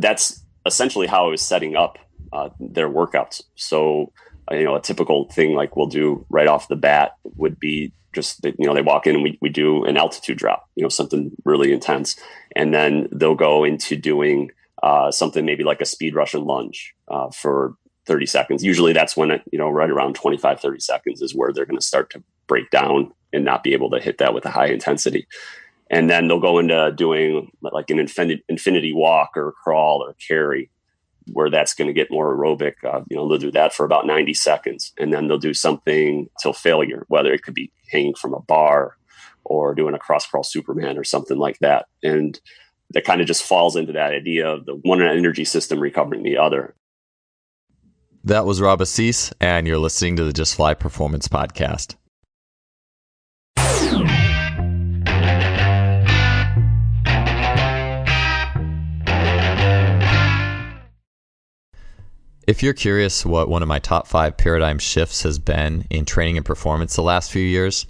that's essentially how I was setting up their workouts. So, a typical thing like we'll do right off the bat would be just, they walk in and we do an altitude drop, something really intense. And then they'll go into doing something maybe like a speed Russian lunge for 30 seconds. Usually that's when right around 25, 30 seconds is where they're going to start to break down and not be able to hit that with a high intensity. And then they'll go into doing like an infinity walk or crawl or carry, where that's going to get more aerobic. They'll do that for about 90 seconds. And then they'll do something till failure, whether it could be hanging from a bar or doing a cross crawl Superman or something like that. And that kind of just falls into that idea of the one energy system recovering the other. That was Rob Assise, and you're listening to the Just Fly Performance Podcast. If you're curious what one of my top 5 paradigm shifts has been in training and performance the last few years,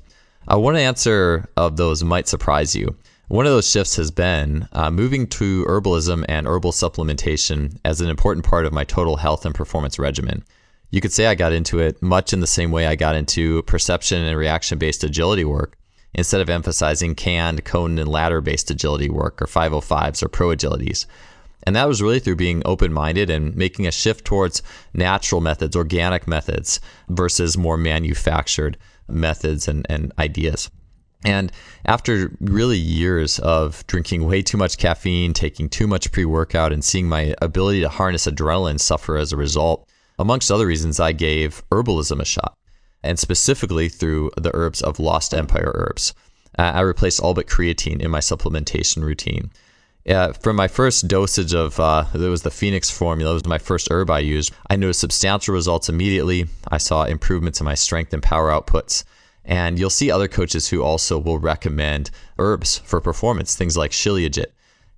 one answer of those might surprise you. One of those shifts has been moving to herbalism and herbal supplementation as an important part of my total health and performance regimen. You could say I got into it much in the same way I got into perception and reaction-based agility work, instead of emphasizing canned, cone, and ladder-based agility work or 505s or pro agilities. And that was really through being open-minded and making a shift towards natural methods, organic methods, versus more manufactured methods and ideas. And after really years of drinking way too much caffeine, taking too much pre-workout, and seeing my ability to harness adrenaline suffer as a result, amongst other reasons, I gave herbalism a shot, and specifically through the herbs of Lost Empire herbs. I replaced all but creatine in my supplementation routine. From my first dosage of, there was the Phoenix formula, it was my first herb I used, I noticed substantial results immediately. I saw improvements in my strength and power outputs. And you'll see other coaches who also will recommend herbs for performance, things like Shilajit.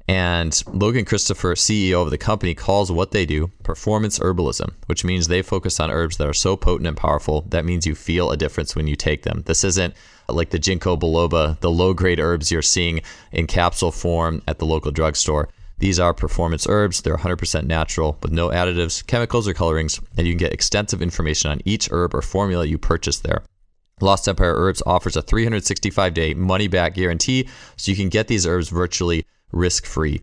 And Logan Christopher, CEO of the company, calls what they do performance herbalism, which means they focus on herbs that are so potent and powerful, that means you feel a difference when you take them. This isn't like the ginkgo biloba, the low-grade herbs you're seeing in capsule form at the local drugstore. These are performance herbs. They're 100% natural with no additives, chemicals, or colorings, and you can get extensive information on each herb or formula you purchase there. Lost Empire Herbs offers a 365-day money-back guarantee, so you can get these herbs virtually risk-free.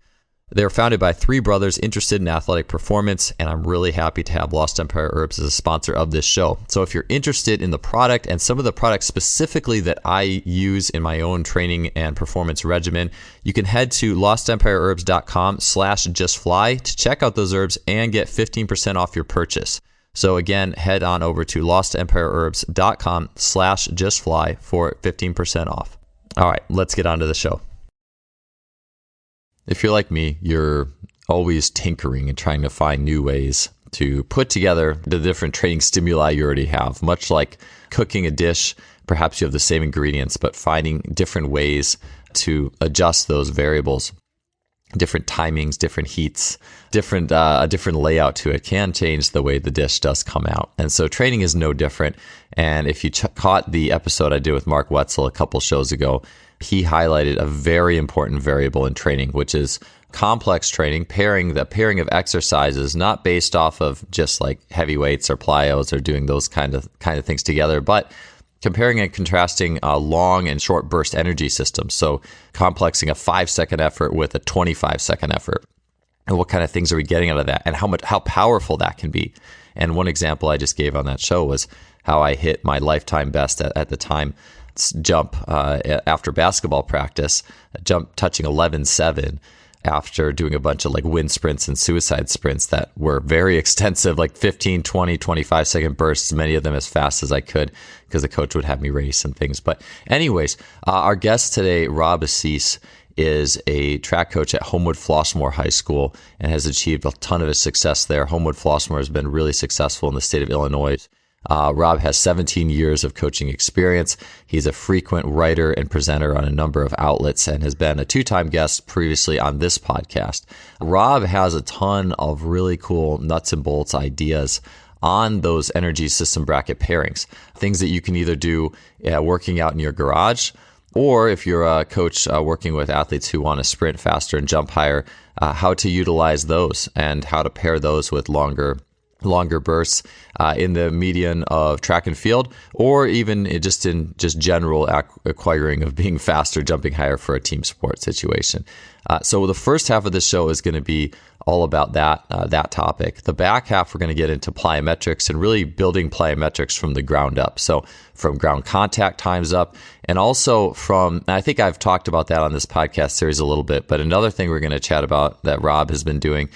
They're founded by 3 brothers interested in athletic performance, and I'm really happy to have Lost Empire Herbs as a sponsor of this show. So if you're interested in the product and some of the products specifically that I use in my own training and performance regimen, you can head to lostempireherbs.com/justfly to check out those herbs and get 15% off your purchase. So again, head on over to lostempireherbs.com/justfly for 15% off. All right, let's get on to the show. If you're like me, you're always tinkering and trying to find new ways to put together the different training stimuli you already have. Much like cooking a dish, perhaps you have the same ingredients, but finding different ways to adjust those variables. Different timings, different heats, a different layout to it can change the way the dish does come out. And so training is no different. And if you caught the episode I did with Mark Wetzel a couple shows ago, he highlighted a very important variable in training, which is complex training, the pairing of exercises, not based off of just like heavy weights or plyos or doing those kind of things together, but comparing and contrasting long and short burst energy systems. So complexing a 5-second effort with a 25-second effort. And what kind of things are we getting out of that? And how powerful that can be. And one example I just gave on that show was how I hit my lifetime best at the time jump after basketball practice, a jump touching 11.7 after doing a bunch of like wind sprints and suicide sprints that were very extensive, like 15, 20, 25-second bursts, many of them as fast as I could because the coach would have me race and things. But anyways, our guest today, Rob Assise, is a track coach at Homewood-Flossmoor High School and has achieved a ton of his success there. Homewood-Flossmoor has been really successful in the state of Illinois. Rob has 17 years of coaching experience. He's a frequent writer and presenter on a number of outlets and has been a 2-time guest previously on this podcast. Rob has a ton of really cool nuts and bolts ideas on those energy system bracket pairings, things that you can either do working out in your garage Or if you're a coach working with athletes who want to sprint faster and jump higher, how to utilize those and how to pair those with longer bursts in the median of track and field, or even in general acquiring of being faster, jumping higher for a team sport situation. So the first half of the show is going to be all about that topic. The back half, we're going to get into plyometrics and really building plyometrics from the ground up. So from ground contact times up, and also I think I've talked about that on this podcast series a little bit, but another thing we're going to chat about that Rob has been doing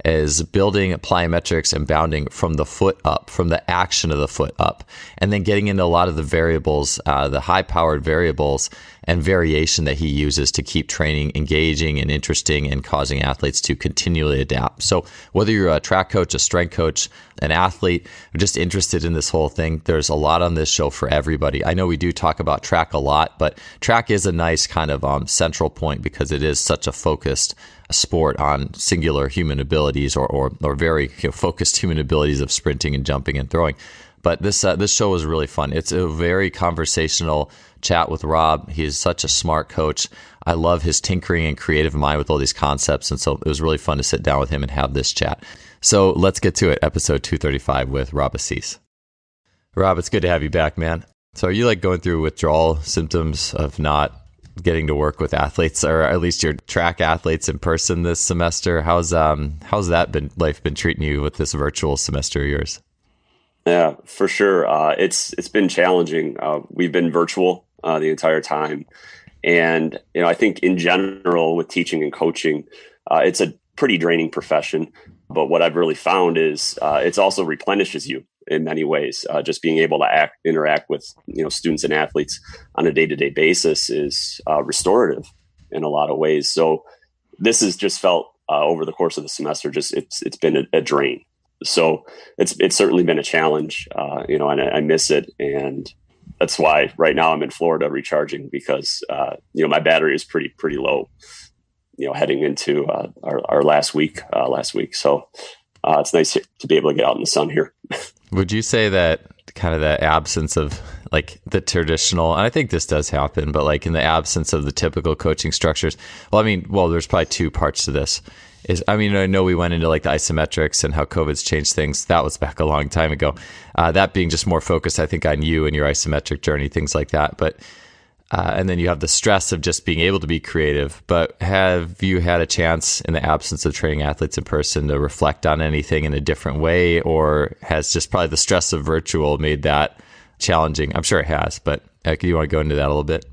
is building plyometrics and bounding from the foot up, from the action of the foot up, and then getting into a lot of the variables, the high-powered variables and variation that he uses to keep training engaging and interesting and causing athletes to continually adapt. So whether you're a track coach, a strength coach, an athlete, or just interested in this whole thing, there's a lot on this show for everybody. I know we do talk about track a lot, but track is a nice kind of central point because it is such a focused sport on singular human abilities or very focused human abilities of sprinting and jumping and throwing. But this show was really fun. It's a very conversational chat with Rob. He's such a smart coach. I love his tinkering and creative mind with all these concepts. And so it was really fun to sit down with him and have this chat. So let's get to it. Episode 235 with Rob Assise. Rob, it's good to have you back, man. So are you going through withdrawal symptoms of not getting to work with athletes, or at least your track athletes in person this semester? How's life been treating you with this virtual semester of yours? Yeah, for sure. It's been challenging. We've been virtual the entire time, and I think in general with teaching and coaching, it's a pretty draining profession. But what I've really found is it's also replenishes you in many ways. Just being able to interact with students and athletes on a day-to-day basis is restorative in a lot of ways. So this has just felt over the course of the semester, it's been a drain. So it's certainly been a challenge, and I miss it. And that's why right now I'm in Florida recharging because, my battery is pretty low, heading into our last week. So it's nice to be able to get out in the sun here. Would you say that kind of the absence of the traditional, and I think this does happen, but in the absence of the typical coaching structures, there's probably two parts to this. I know we went into the isometrics and how COVID's changed things. That was back a long time ago. That being just more focused, I think, on you and your isometric journey, things like that. But and then you have the stress of just being able to be creative. But have you had a chance in the absence of training athletes in person to reflect on anything in a different way, or has just probably the stress of virtual made that challenging? I'm sure it has, but do you want to go into that a little bit?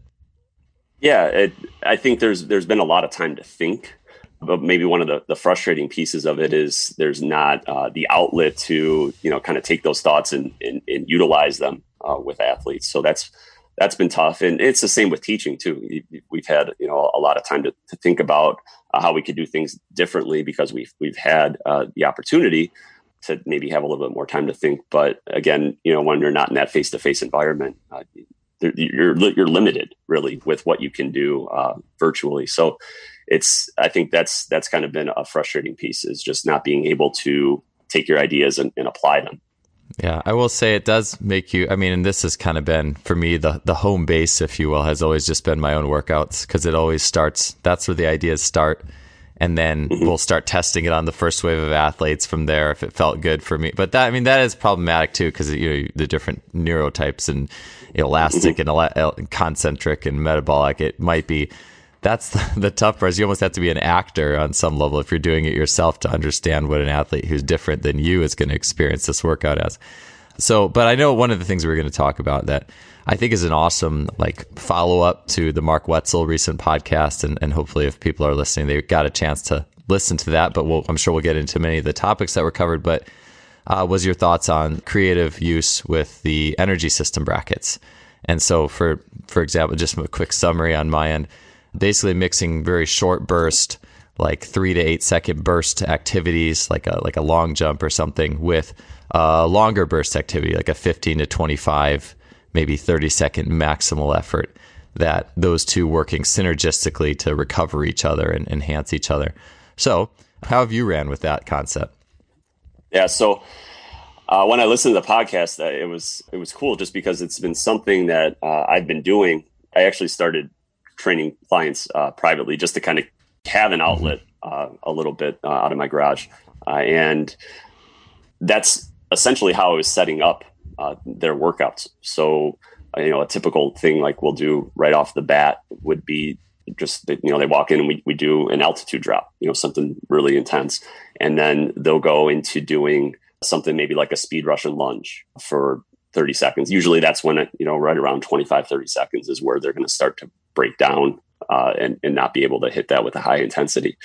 Yeah, I think there's been a lot of time to think. But maybe one of the frustrating pieces of it is there's not the outlet to, kind of take those thoughts and utilize them with athletes. So that's been tough. And it's the same with teaching too. We've had, a lot of time to think about how we could do things differently because we've had the opportunity to maybe have a little bit more time to think. But again, when you're not in that face-to-face environment, you're limited really with what you can do virtually. So I think that's kind of been a frustrating piece, is just not being able to take your ideas and apply them. Yeah, I will say it does make you, and this has kind of been, for me, the home base, if you will, has always just been my own workouts, because it always starts, that's where the ideas start. And then we'll start testing it on the first wave of athletes from there if it felt good for me. But that is problematic too, because the different neurotypes and elastic and concentric and metabolic, it might be, that's the tough part, is you almost have to be an actor on some level if you're doing it yourself to understand what an athlete who's different than you is going to experience this workout as. So, but I know one of the things we're going to talk about that I think is an awesome follow-up to the Mark Wetzel recent podcast, and hopefully if people are listening, they got a chance to listen to that, but I'm sure we'll get into many of the topics that were covered, but was your thoughts on creative use with the energy system brackets. And so for example, just a quick summary on my end, basically mixing very short burst, 3 to 8 second burst activities, like a long jump or something, with a longer burst activity, like a 15 to 25, maybe 30 second maximal effort, that those two working synergistically to recover each other and enhance each other. So how have you ran with that concept? Yeah. So when I listened to the podcast, it was cool just because it's been something that I've been doing I actually started training clients privately just to kind of have an outlet a little bit out of my garage. And that's essentially how I was setting up their workouts. So, a typical thing like we'll do right off the bat would be just, they walk in and we do an altitude drop, something really intense. And then they'll go into doing something maybe like a speed Russian lunge for 30 seconds. Usually that's when, right around 25, 30 seconds is where they're going to start to break down and not be able to hit that with a high intensity.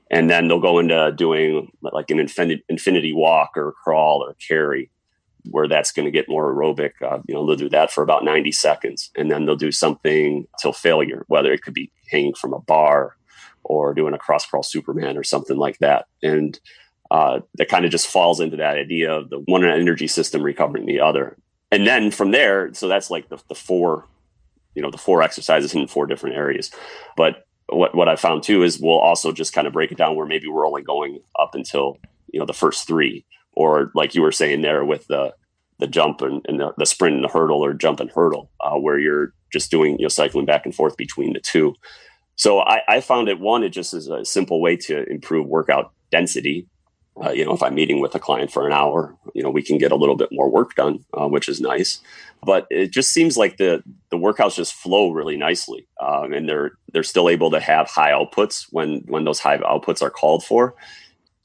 And then they'll go into doing like an infinity walk or crawl or carry, where that's going to get more aerobic. They'll do that for about 90 seconds. And then they'll do something till failure, whether it could be hanging from a bar or doing a cross crawl Superman or something like that. And that kind of just falls into that idea of the one energy system recovering the other. And then from there, so that's like the four exercises in 4 different areas. But what I found too is we'll also just kind of break it down where maybe we're only going up until, the first 3, or like you were saying there with the jump and the sprint and the hurdle, or jump and hurdle, where you're just doing, cycling back and forth between the 2. So I found it just is a simple way to improve workout density. If I'm meeting with a client for an hour, we can get a little bit more work done, which is nice. But it just seems like the workouts just flow really nicely, and they're still able to have high outputs when those high outputs are called for.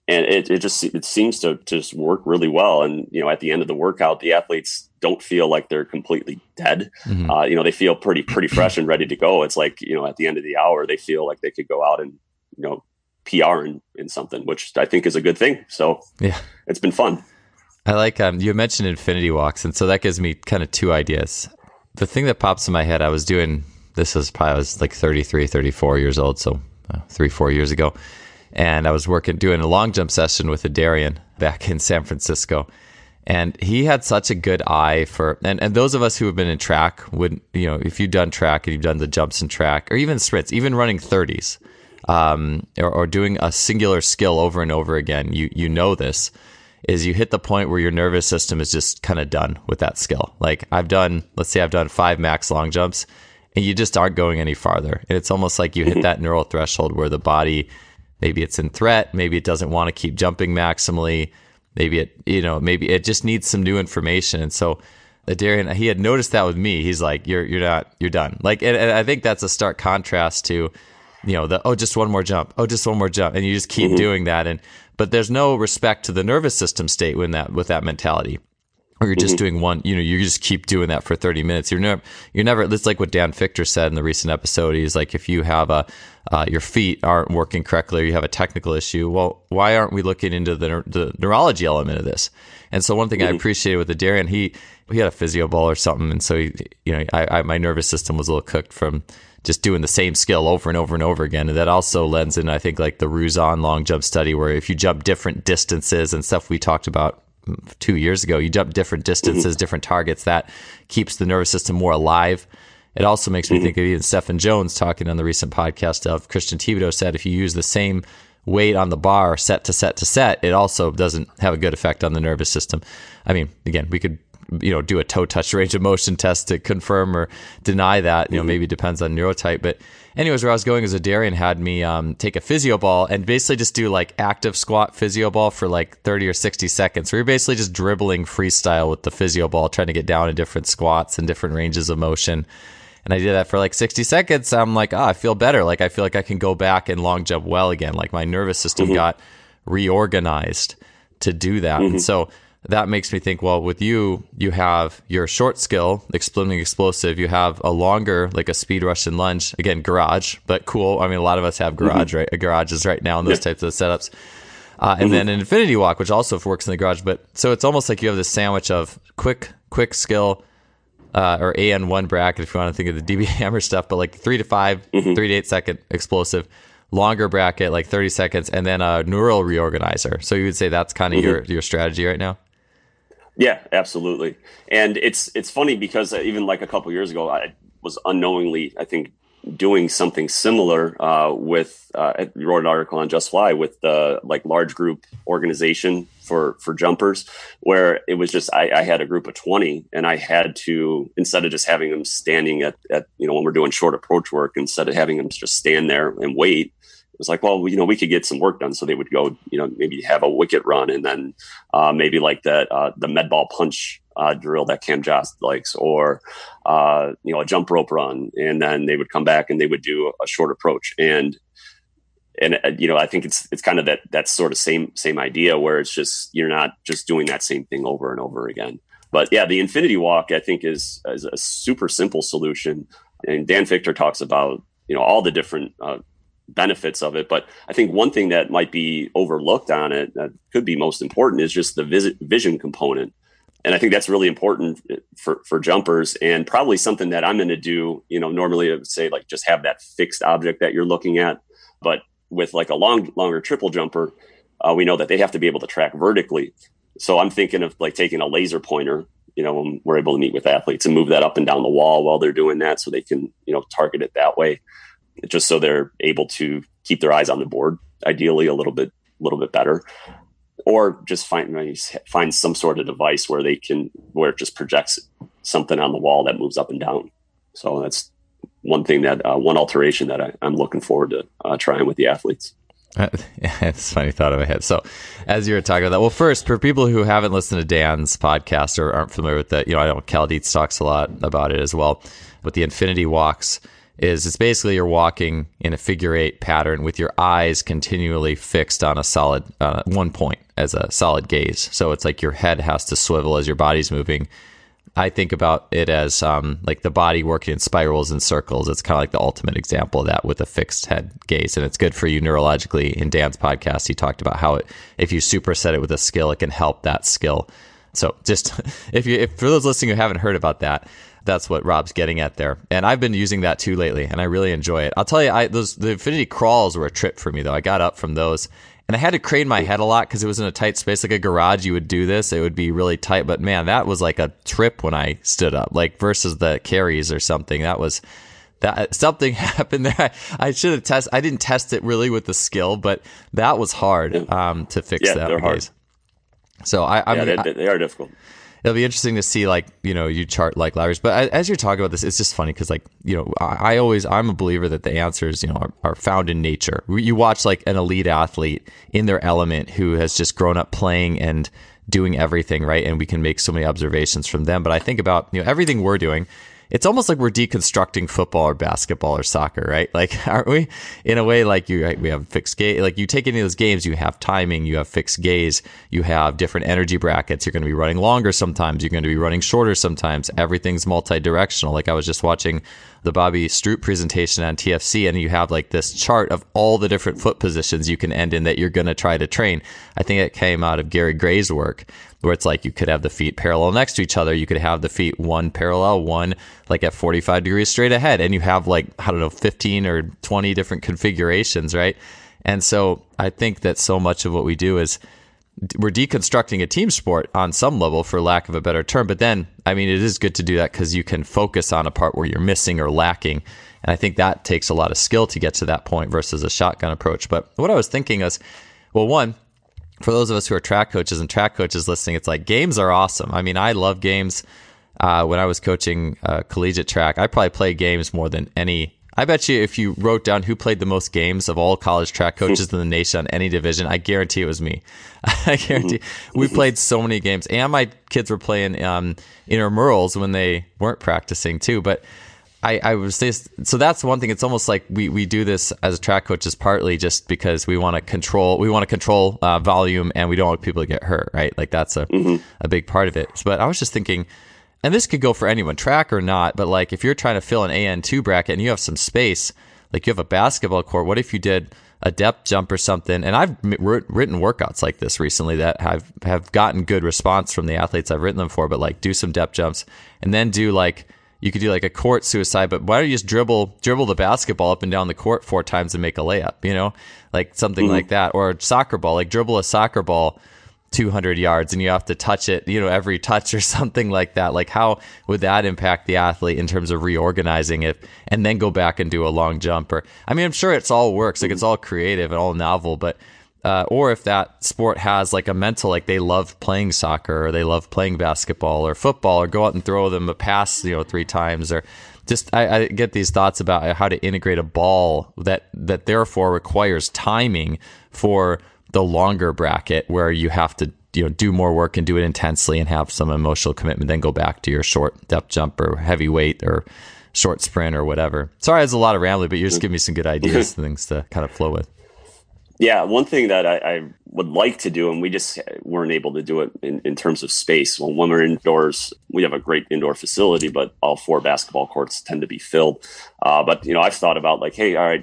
And it seems to just work really well. And, at the end of the workout, the athletes don't feel like they're completely dead. Mm-hmm. They feel pretty fresh and ready to go. It's like, at the end of the hour, they feel like they could go out and, PR in something, which I think is a good thing. So yeah, it's been fun. I like, you mentioned infinity walks. And so that gives me kind of 2 ideas. The thing that pops in my head, I was like 33, 34 years old. So 3-4 years ago. And I was doing a long jump session with a Darian back in San Francisco. And he had such a good eye for, and those of us who have been in track would, if you've done track and you've done the jumps in track, or even sprints, even running 30s, or doing a singular skill over and over again, you know this, is you hit the point where your nervous system is just kind of done with that skill. Like let's say I've done 5 max long jumps, and you just aren't going any farther. And it's almost like you hit that neural threshold where the body, maybe it's in threat, maybe it doesn't want to keep jumping maximally, maybe it just needs some new information. And so Darian, he had noticed that with me. He's like, you're done. Like, and I think that's a stark contrast to, just one more jump. Oh, just one more jump. And you just keep doing that. But there's no respect to the nervous system state with that mentality. Or you're just doing one, you just keep doing that for 30 minutes. You're never, it's like what Dan Fichter said in the recent episode. He's like, if you have your feet aren't working correctly, or you have a technical issue, well, why aren't we looking into the neurology element of this? And so one thing I appreciated with the Darian, he had a physio ball or something. And so, my nervous system was a little cooked from just doing the same skill over and over and over again. And that also lends in, I think, like the Ruzon long jump study, where if you jump different distances and stuff we talked about 2 years ago, you jump different distances, different targets, that keeps the nervous system more alive. It also makes me think of even Stephen Jones talking on the recent podcast of Christian Thibodeau said, if you use the same weight on the bar set to set to set, it also doesn't have a good effect on the nervous system. I mean, again, we could do a toe touch range of motion test to confirm or deny that. Maybe it depends on neurotype. But anyways, where I was going is Darian had me take a physio ball and basically just do like active squat physio ball for like 30 or 60 seconds. So you're basically just dribbling freestyle with the physio ball, trying to get down in different squats and different ranges of motion. And I did that for like 60 seconds. I'm like, I feel better. Like, I feel like I can go back and long jump well again. Like, my nervous system got reorganized to do that. And so that makes me think, well, with you have your short skill, exploding explosive. You have a longer, like a speed Russian lunge. Again, garage, but cool. I mean, a lot of us have garages right now and those types of setups. And then an infinity walk, which also works in the garage. But so it's almost like you have this sandwich of quick skill, or AN1 bracket, if you want to think of the DB Hammer stuff, but like 3 to 5, 3 to 8 second explosive, longer bracket, like 30 seconds, and then a neural reorganizer. So you would say that's kind of your strategy right now? Yeah, absolutely. And it's funny because even like a couple years ago, I was unknowingly, I think, doing something similar with I wrote an article on Just Fly with the like large group organization for jumpers, where it was just I had a group of 20, and I had to, instead of just having them standing at when we're doing short approach work, instead of having them just stand there and wait, it was like, well, we could get some work done. So they would go, maybe have a wicket run, and then maybe like the med ball punch drill that Cam Jost likes, or a jump rope run, and then they would come back and they would do a short approach. And I think it's kind of that sort of same idea, where it's just, you're not just doing that same thing over and over again. But yeah, the infinity walk, I think, is a super simple solution. And Dan Fichter talks about all the different benefits of it. But I think one thing that might be overlooked on it, that could be most important, is just the vision component. And I think that's really important for jumpers, and probably something that I'm going to do. Normally I would say like just have that fixed object that you're looking at, but with like a longer triple jumper, we know that they have to be able to track vertically. So I'm thinking of like taking a laser pointer, when we're able to meet with athletes, and move that up and down the wall while they're doing that, so they can, target it that way, just so they're able to keep their eyes on the board, ideally a little bit better. Or just find some sort of device where it just projects something on the wall that moves up and down. So that's one thing one alteration that I'm looking forward to trying with the athletes. It's funny thought of my head. So as you were talking about that, well, first, for people who haven't listened to Dan's podcast or aren't familiar with that, I know Cal Dietz talks a lot about it as well. But the infinity walks it's basically you're walking in a figure 8 pattern with your eyes continually fixed on a solid one point as a solid gaze. So it's like your head has to swivel as your body's moving. I think about it as like the body working in spirals and circles. It's kind of like the ultimate example of that with a fixed head gaze. And it's good for you neurologically. In Dan's podcast, he talked about how if you superset it with a skill, it can help that skill. So just if for those listening who haven't heard about that, that's what Rob's getting at there. And I've been using that too lately, and I really enjoy it. I'll tell you, the infinity crawls were a trip for me, though. I got up from those, and I had to crane my head a lot because it was in a tight space. Like a garage, you would do this. It would be really tight. But man, that was like a trip when I stood up, like versus the carries or something. That something happened there. I should have tested. I didn't test it really with the skill, but that was hard to fix that. They're hard. So they are difficult. It'll be interesting to see, like, you chart like Larry's. But as you're talking about this, it's just funny because, like, I'm a believer that the answers, are found in nature. You watch like an elite athlete in their element who has just grown up playing and doing everything, right? And we can make so many observations from them. But I think about, everything we're doing. It's almost like we're deconstructing football or basketball or soccer, right? Like, aren't we? In a way, like we have fixed gaze. Like you take any of those games, you have timing, you have fixed gaze, you have different energy brackets. You're going to be running longer sometimes. You're going to be running shorter sometimes. Everything's multi-directional. Like I was just watching the Bobby Stroop presentation on TFC, and you have like this chart of all the different foot positions you can end in that you're going to try to train. I think it came out of Gary Gray's work, where it's like you could have the feet parallel next to each other. You could have the feet one parallel, one like at 45 degrees straight ahead. And you have like, 15 or 20 different configurations, right? And so I think that so much of what we do is we're deconstructing a team sport on some level, for lack of a better term. But then, it is good to do that because you can focus on a part where you're missing or lacking. And I think that takes a lot of skill to get to that point versus a shotgun approach. But what I was thinking is, well, one, for those of us who are track coaches and track coaches listening, it's like games are awesome. I love games. When I was coaching collegiate track, I probably played games more than any. I bet you if you wrote down who played the most games of all college track coaches in the nation on any division, I guarantee it was me. I guarantee we played so many games. And my kids were playing intramurals when they weren't practicing too. But I would say, so that's one thing. It's almost like we do this as track coaches partly just because we want to control volume, and we don't want people to get hurt, right? Like that's a big part of it. But I was just thinking, and this could go for anyone, track or not, but like if you're trying to fill an AN2 bracket and you have some space, like you have a basketball court, what if you did a depth jump or something? And I've written workouts like this recently that have gotten good response from the athletes I've written them for, but like do some depth jumps and then do like, you could do like a court suicide, but why don't you just dribble the basketball up and down the court 4 times and make a layup, like something like that. Or soccer ball, like dribble a soccer ball 200 yards and you have to touch it, every touch or something like that. Like, how would that impact the athlete in terms of reorganizing it and then go back and do a long jump? Or, I mean, I'm sure it's all works, like it's all creative and all novel, but or if that sport has like a mental, like they love playing soccer or they love playing basketball or football, or go out and throw them a pass, 3 times, or just, I get these thoughts about how to integrate a ball that therefore requires timing for the longer bracket, where you have to do more work and do it intensely and have some emotional commitment, then go back to your short depth jump or heavy weight or short sprint or whatever. Sorry, it's a lot of rambling, but you're just giving me some good ideas, things to kind of flow with. Yeah, one thing that I would like to do, and we just weren't able to do it in terms of space. Well, when we're indoors, we have a great indoor facility, but all 4 basketball courts tend to be filled. But I've thought about like, hey, all right,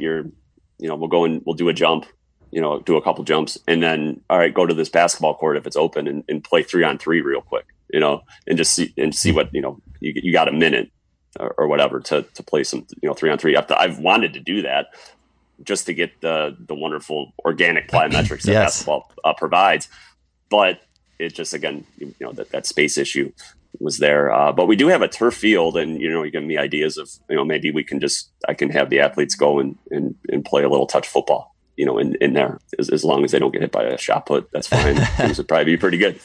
we'll go and we'll do a jump, do a couple jumps, and then all right, go to this basketball court if it's open and play 3-on-3 real quick, and just see what you got a minute or whatever to play some 3-on-3. I've wanted to do that, just to get the wonderful organic plyometrics that basketball provides. But it just, again, that space issue was there. But we do have a turf field, and, you give me ideas of, maybe I can have the athletes go and play a little touch football, in there, as long as they don't get hit by a shot put. That's fine. Things would probably be pretty good.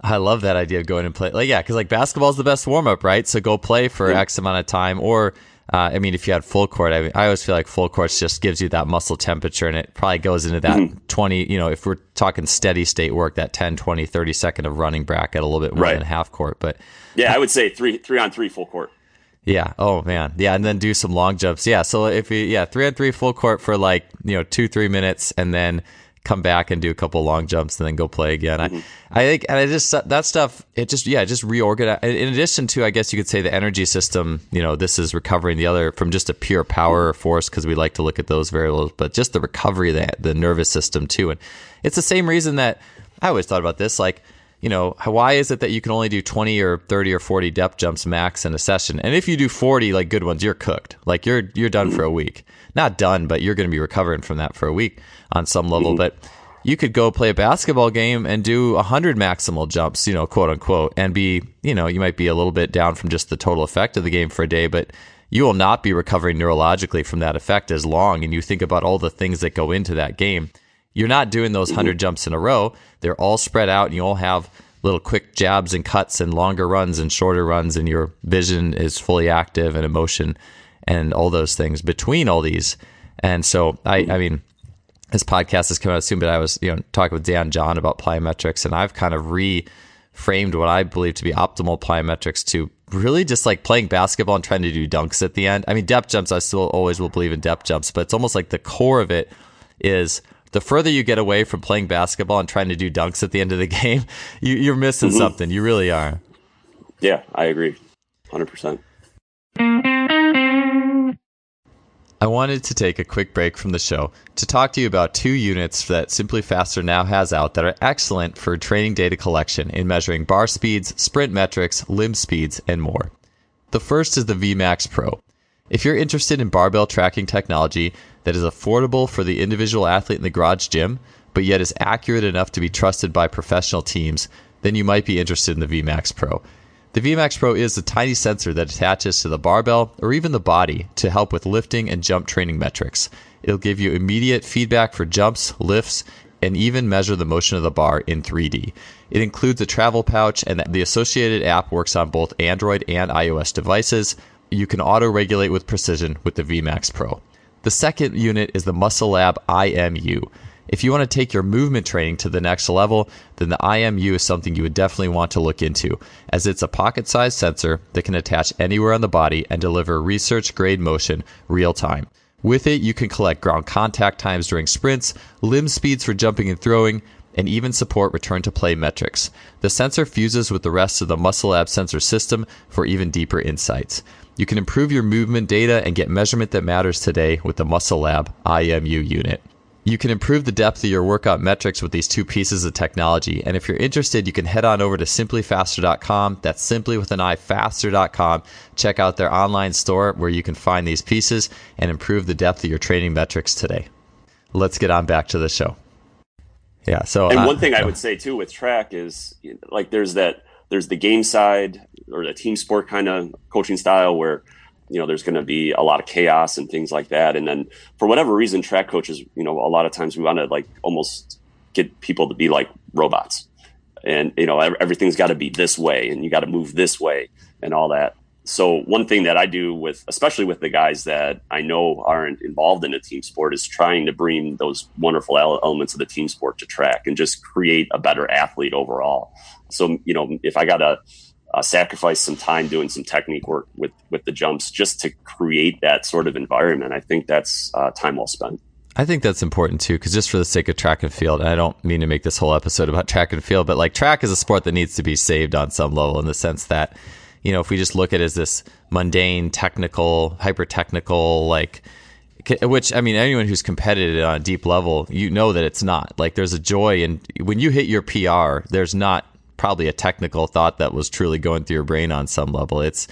I love that idea of going and play. Like, yeah, because like basketball is the best warm up, right? So go play for X amount of time, or if you had full court, I always feel like full court just gives you that muscle temperature, and it probably goes into that 20, if we're talking steady state work, that 10, 20, 30 second of running bracket, a little bit more than half court. But yeah, I would say 3-on-3 full court. Yeah. Oh man. Yeah. And then do some long jumps. Yeah. So if 3-on-3 full court for like, 2-3 minutes, and then come back and do a couple long jumps and then go play again. I think, and I just, that stuff, it just reorganize. In addition to, I guess you could say, the energy system, this is recovering the other from just a pure power or force, because we like to look at those variables, but just the recovery of the nervous system too. And it's the same reason that I always thought about this, like, why is it that you can only do 20 or 30 or 40 depth jumps max in a session? And if you do 40, like good ones, you're cooked. Like you're done for a week. Not done, but you're going to be recovering from that for a week on some level. But you could go play a basketball game and do 100 maximal jumps, quote unquote, and be, you might be a little bit down from just the total effect of the game for a day, but you will not be recovering neurologically from that effect as long. And you think about all the things that go into that game. You're not doing those 100 jumps in a row. They're all spread out, and you all have little quick jabs and cuts and longer runs and shorter runs, and your vision is fully active and emotion and all those things between all these. And so, I mean, this podcast is coming out soon, but I was, talking with Dan John about plyometrics, and I've kind of reframed what I believe to be optimal plyometrics to really just like playing basketball and trying to do dunks at the end. I mean, depth jumps, I still always will believe in depth jumps, but it's almost like the core of it is the further you get away from playing basketball and trying to do dunks at the end of the game, you're missing something. You really are. Yeah, I agree. 100%. I wanted to take a quick break from the show to talk to you about 2 units that Simply Faster now has out that are excellent for training data collection in measuring bar speeds, sprint metrics, limb speeds, and more. The first is the VMAX Pro. If you're interested in barbell tracking technology that is affordable for the individual athlete in the garage gym, but yet is accurate enough to be trusted by professional teams, then you might be interested in the VMAX Pro. The VMAX Pro is a tiny sensor that attaches to the barbell or even the body to help with lifting and jump training metrics. It'll give you immediate feedback for jumps, lifts, and even measure the motion of the bar in 3D. It includes a travel pouch, and the associated app works on both Android and iOS devices. You can auto-regulate with precision with the VMAX Pro. The second unit is the Muscle Lab IMU. If you want to take your movement training to the next level, then the IMU is something you would definitely want to look into, as it's a pocket-sized sensor that can attach anywhere on the body and deliver research-grade motion real time. With it, you can collect ground contact times during sprints, limb speeds for jumping and throwing, and even support return-to-play metrics. The sensor fuses with the rest of the Muscle Lab sensor system for even deeper insights. You can improve your movement data and get measurement that matters today with the Muscle Lab IMU unit. You can improve the depth of your workout metrics with these 2 pieces of technology, and if you're interested, you can head on over to simplyfaster.com. That's simply with an I, faster.com. Check out their online store where you can find these pieces and improve the depth of your training metrics today. Let's get on back to the show. Yeah. So, and one thing I would say too with track is like there's the game side or the team sport kind of coaching style where there's going to be a lot of chaos and things like that. And then for whatever reason, track coaches, a lot of times we want to like almost get people to be like robots, and everything's got to be this way, and you got to move this way, and all that. So one thing that I do especially with the guys that I know aren't involved in a team sport, is trying to bring those wonderful elements of the team sport to track and just create a better athlete overall. So, if I got to sacrifice some time doing some technique work with the jumps just to create that sort of environment, I think that's time well spent. I think that's important too, because just for the sake of track and field, and I don't mean to make this whole episode about track and field, but like track is a sport that needs to be saved on some level, in the sense that, if we just look at it as this mundane, technical, hyper technical, like, which, I mean, anyone who's competitive on a deep level, that it's not. Like, there's a joy, and when you hit your PR, there's not probably a technical thought that was truly going through your brain on some level. It's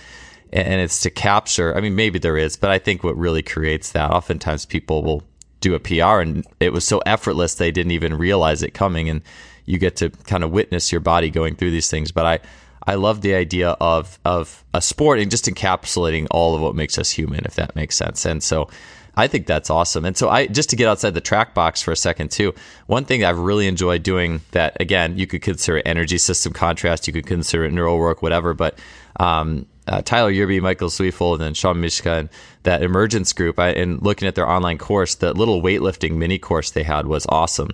to capture, I mean, maybe there is, but I think what really creates that, oftentimes people will do a PR and it was so effortless they didn't even realize it coming, and you get to kind of witness your body going through these things. But I love the idea of a sport and just encapsulating all of what makes us human, if that makes sense. And so I think that's awesome. And so just to get outside the track box for a second too, one thing I've really enjoyed doing that, again, you could consider energy system contrast, you could consider it neural work, whatever, but Tyler Yerby, Michael Zwiefel, and then Sean Mishka, and that emergence group, and looking at their online course, the little weightlifting mini course they had was awesome.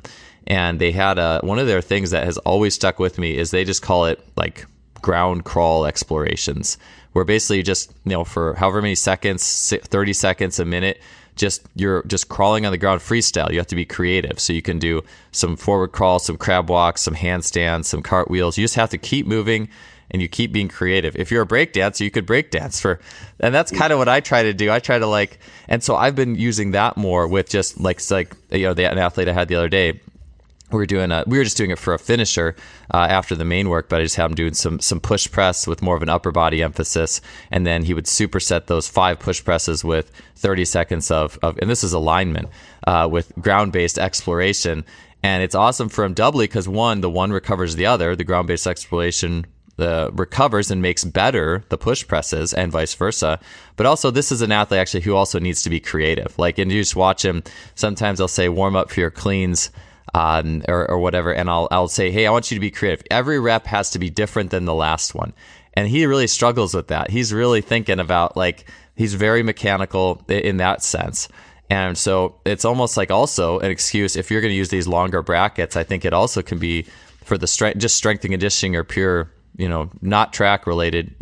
And they had one of their things that has always stuck with me is they just call it like ground crawl explorations, where basically just, for however many seconds, 30 seconds, a minute, you're just crawling on the ground freestyle. You have to be creative. So you can do some forward crawls, some crab walks, some handstands, some cartwheels. You just have to keep moving and you keep being creative. If you're a breakdancer, you could breakdance and that's kind of what I try to do. I try to and so I've been using that more with just an athlete I had the other day. We were just doing it for a finisher after the main work, but I just had him doing some push press with more of an upper body emphasis, and then he would superset those 5 push presses with 30 seconds of and this is alignment with ground-based exploration. And it's awesome for him doubly because the one recovers the other. The ground-based exploration recovers and makes better the push presses, and vice versa. But also, this is an athlete actually who also needs to be creative. And you just watch him. Sometimes I'll say warm up for your cleans. Or whatever, and I'll say, hey, I want you to be creative. Every rep has to be different than the last one, and he really struggles with that. He's really thinking about he's very mechanical in that sense, and so it's almost like also an excuse if you're going to use these longer brackets. I think it also can be for the strength and conditioning or pure, not track related.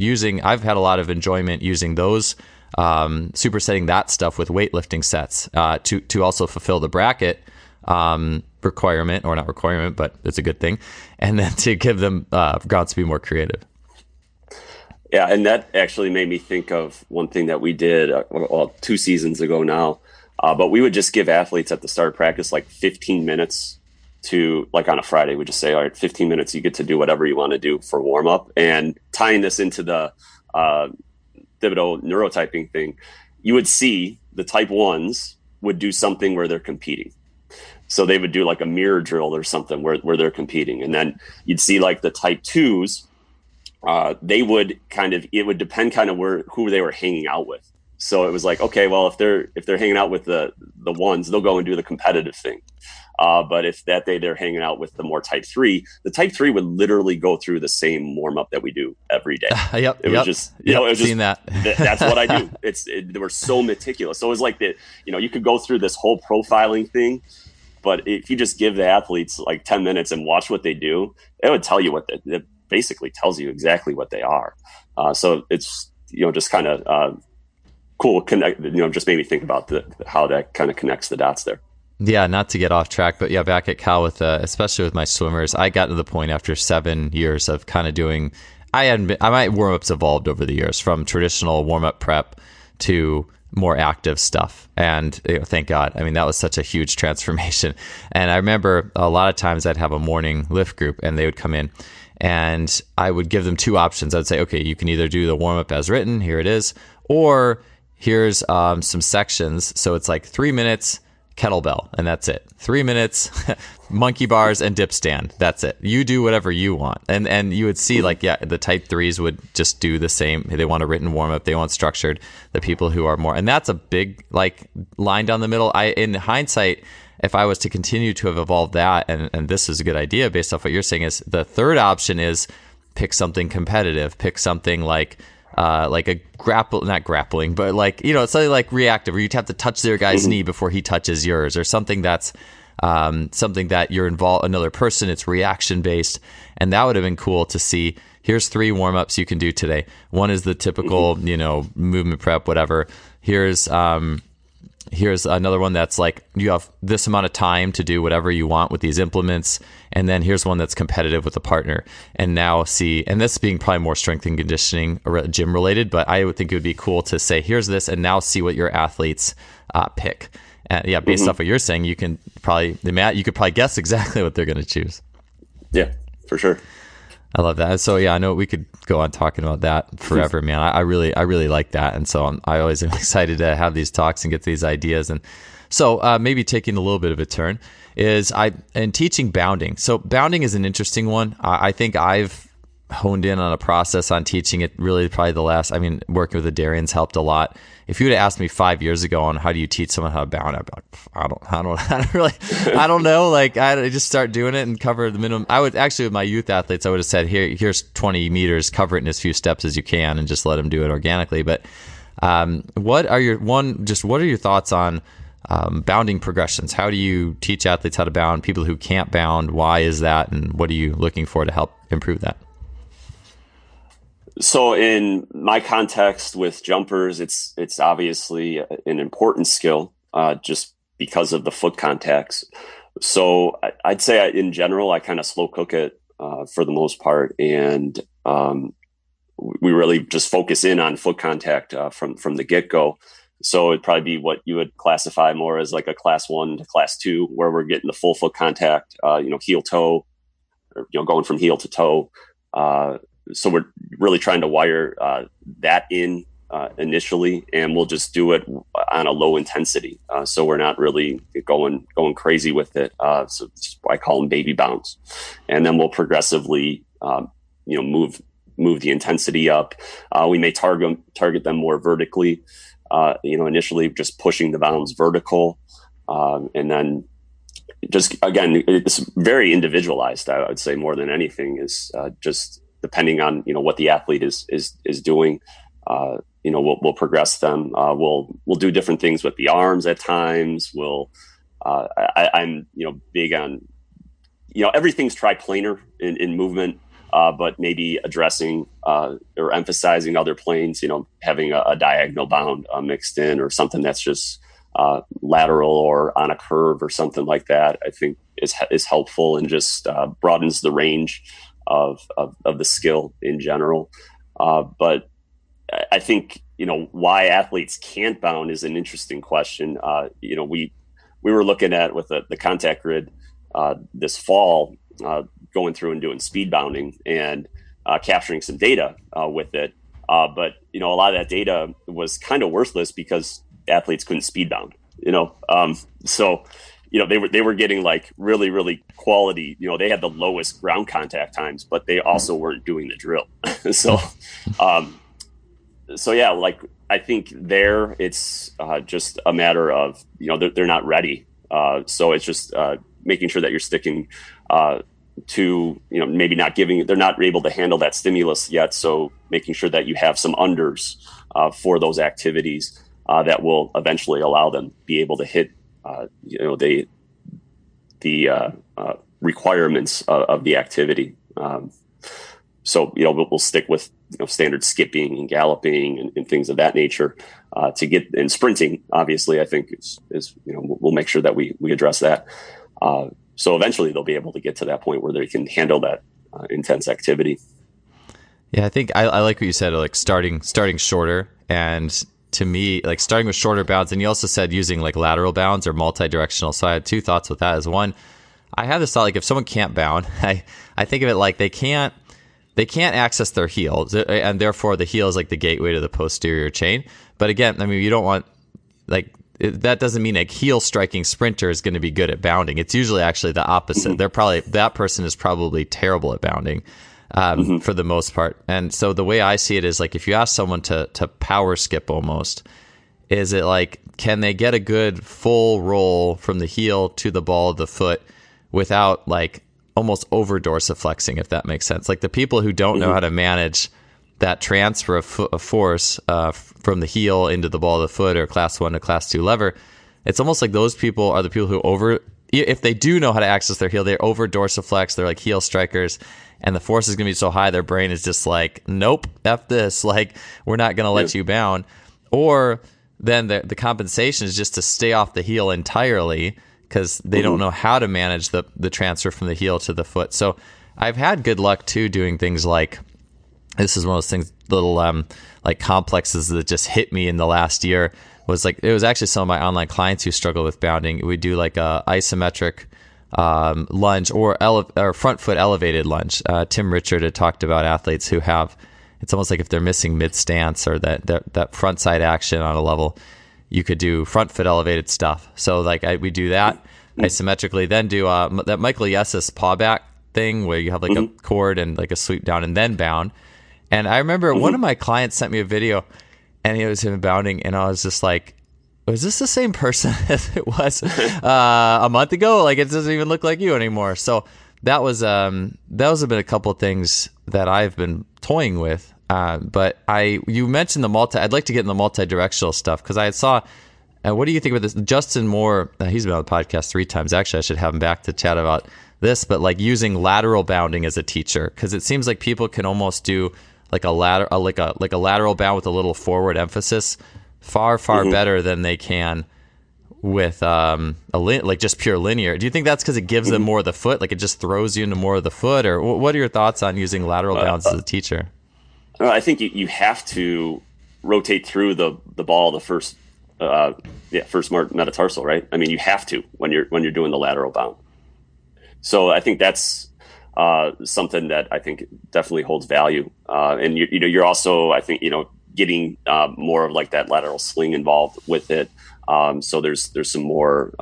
I've had a lot of enjoyment using those, supersetting that stuff with weightlifting sets to also fulfill the bracket requirement, or not requirement, but it's a good thing, and then to give them grounds to be more creative. Yeah, and that actually made me think of one thing that we did 2 seasons ago now, but we would just give athletes at the start of practice 15 minutes to, on a Friday, we just say, all right, 15 minutes, you get to do whatever you want to do for warm up. And tying this into the Thibodeau neurotyping thing, you would see the type 1s would do something where they're competing. So they would do a mirror drill or something where they're competing. And then you'd see the type 2s, they would it would depend who they were hanging out with. So it was okay, well, if they're hanging out with the ones, they'll go and do the competitive thing. But if that day they're hanging out with the more type 3, the type 3 would literally go through the same warm up that we do every day. It was just, it was just, that's what I do. They were so meticulous. So it was you could go through this whole profiling thing, but if you just give the athletes 10 minutes and watch what they do, it would tell you it basically tells you exactly what they are. So it's, just kind of cool. Just made me think about how that kind of connects the dots there. Yeah, not to get off track, but yeah, back at Cal especially with my swimmers, I got to the point after 7 years of kind of doing, my warm-ups evolved over the years from traditional warm-up prep to more active stuff. And thank God. I mean, that was such a huge transformation. And I remember a lot of times I'd have a morning lift group and they would come in and I would give them 2 options. I'd say, okay, you can either do the warm up as written, here it is, or here's some sections. So it's 3 minutes. kettlebell, and that's it. 3 minutes, monkey bars and dip stand. That's it. You do whatever you want. And you would see like, yeah, the type 3s would just do the same. They want a written warm up. They want structured. The people who are more, and that's a big like line down the middle. In hindsight, if I was to continue to have evolved that, and this is a good idea based off what you're saying, is the third option is pick something competitive, pick something like a not grappling, but like, you know, something like reactive, where you'd have to touch their guy's knee before he touches yours, or something that's something that you're involved another person. It's reaction based, and that would have been cool to see. Here's 3 warm-ups you can do today. One is the typical, you know, movement prep, whatever. Here's another one that's like, you have this amount of time to do whatever you want with these implements. And then here's one that's competitive with a partner. And now see, and this being probably more strength and conditioning or gym related, but I would think it would be cool to say, here's this, and now see what your athletes pick. And yeah, based off what you're saying, you can probably, you could probably guess exactly what they're going to choose. Yeah, for sure. I love that. So yeah, I know we could go on talking about that forever, man. I really like that, and so I always am excited to have these talks and get these ideas. And so maybe taking a little bit of a turn is teaching bounding. So bounding is an interesting one. I think I've honed in on a process on teaching it really probably working with the Darians helped a lot. If you would have asked me 5 years ago on how do you teach someone how to bound, I'd be like, I don't know. Like I just start doing it and cover the minimum. I would actually, with my youth athletes, I would have said, here's 20 meters, cover it in as few steps as you can, and just let them do it organically. But what are your thoughts on bounding progressions? How do you teach athletes how to bound? People who can't bound, why is that? And what are you looking for to help improve that? So in my context with jumpers, it's obviously an important skill just because of the foot contacts. So I'd say in general, I kind of slow cook it for the most part. And we really just focus in on foot contact from the get-go. So it'd probably be what you would classify more as like a class 1 to class 2, where we're getting the full foot contact, heel toe, or, going from heel to toe. So we're really trying to wire that in initially, and we'll just do it on a low intensity. So we're not really going crazy with it. So I call them baby bounds, and then we'll progressively, move the intensity up. We may target them more vertically. Initially just pushing the bounds vertical, and then just again, it's very individualized. I would say more than anything is just depending on what the athlete is doing. We'll progress them. We'll do different things with the arms at times. I'm big on everything's triplanar in movement, but maybe addressing or emphasizing other planes. Having a diagonal bound mixed in, or something that's just lateral or on a curve or something like that, I think is helpful and just broadens the range of the skill in general. But I think, why athletes can't bound is an interesting question. We were looking at with the contact grid this fall, going through and doing speed bounding and capturing some data with it. But, a lot of that data was kind of worthless because athletes couldn't speed bound, so they were getting like really, really quality, they had the lowest ground contact times, but they also weren't doing the drill. So yeah, like I think it's just a matter of, they're not ready. So it's just making sure that you're sticking to, maybe they're not able to handle that stimulus yet. So making sure that you have some unders for those activities that will eventually allow them to be able to hit the requirements of the activity. So we'll stick with standard skipping and galloping and things of that nature to get, and sprinting obviously I think is we'll make sure that we address that. So eventually they'll be able to get to that point where they can handle that intense activity. Yeah, I think I like what you said, like starting shorter, and to me, like starting with shorter bounds. And you also said using like lateral bounds or multi-directional. So I had two thoughts with that. As one, I have this thought, like if someone can't bound, I think of it like they can't access their heels, and therefore the heel is like the gateway to the posterior chain. But again, I mean, you don't want, like, that doesn't mean a heel striking sprinter is going to be good at bounding. It's usually actually the opposite. That person is probably terrible at bounding for the most part. And so the way I see it is like, if you ask someone to power skip almost, is it like, can they get a good full roll from the heel to the ball of the foot without like almost over dorsiflexing, if that makes sense? Like the people who don't know how to manage that transfer of force from the heel into the ball of the foot, or class 1 to class 2 lever, it's almost like those people are the people who if they do know how to access their heel, they're over dorsiflex, they're like heel strikers, and the force is going to be so high, their brain is just like, nope, F this, like, we're not going to let you bound. Or then the compensation is just to stay off the heel entirely, because they don't know how to manage the transfer from the heel to the foot. So I've had good luck too doing things like, this is one of those things, little like complexes that just hit me in the last year. Was like, it was actually some of my online clients who struggle with bounding. We do like a isometric lunge or front foot elevated lunge. Tim Richard had talked about athletes who have, it's almost like if they're missing mid stance or that front side action on a level, you could do front foot elevated stuff. So like we do that isometrically, then do that Michael Yessis paw back thing where you have like a cord and like a sweep down and then bound. And I remember one of my clients sent me a video, and it was him bounding, and I was just like, was this the same person as it was a month ago? Like, it doesn't even look like you anymore. So that was a bit a couple of things that I've been toying with. But you mentioned I'd like to get in the multi-directional stuff, because I saw, what do you think about this? Justin Moore, he's been on the podcast 3 times. Actually, I should have him back to chat about this, but like using lateral bounding as a teacher, because it seems like people can almost do like a lateral bound with a little forward emphasis far better than they can with like just pure linear. Do you think that's because it gives them more of the foot, like it just throws you into more of the foot? Or what are your thoughts on using lateral bounds as a teacher? I think you have to rotate through the ball, the first metatarsal, right? I mean, you have to when you're doing the lateral bound. So I think that's something that I think definitely holds value. And you're also, I think, getting more of like that lateral sling involved with it. So there's some more,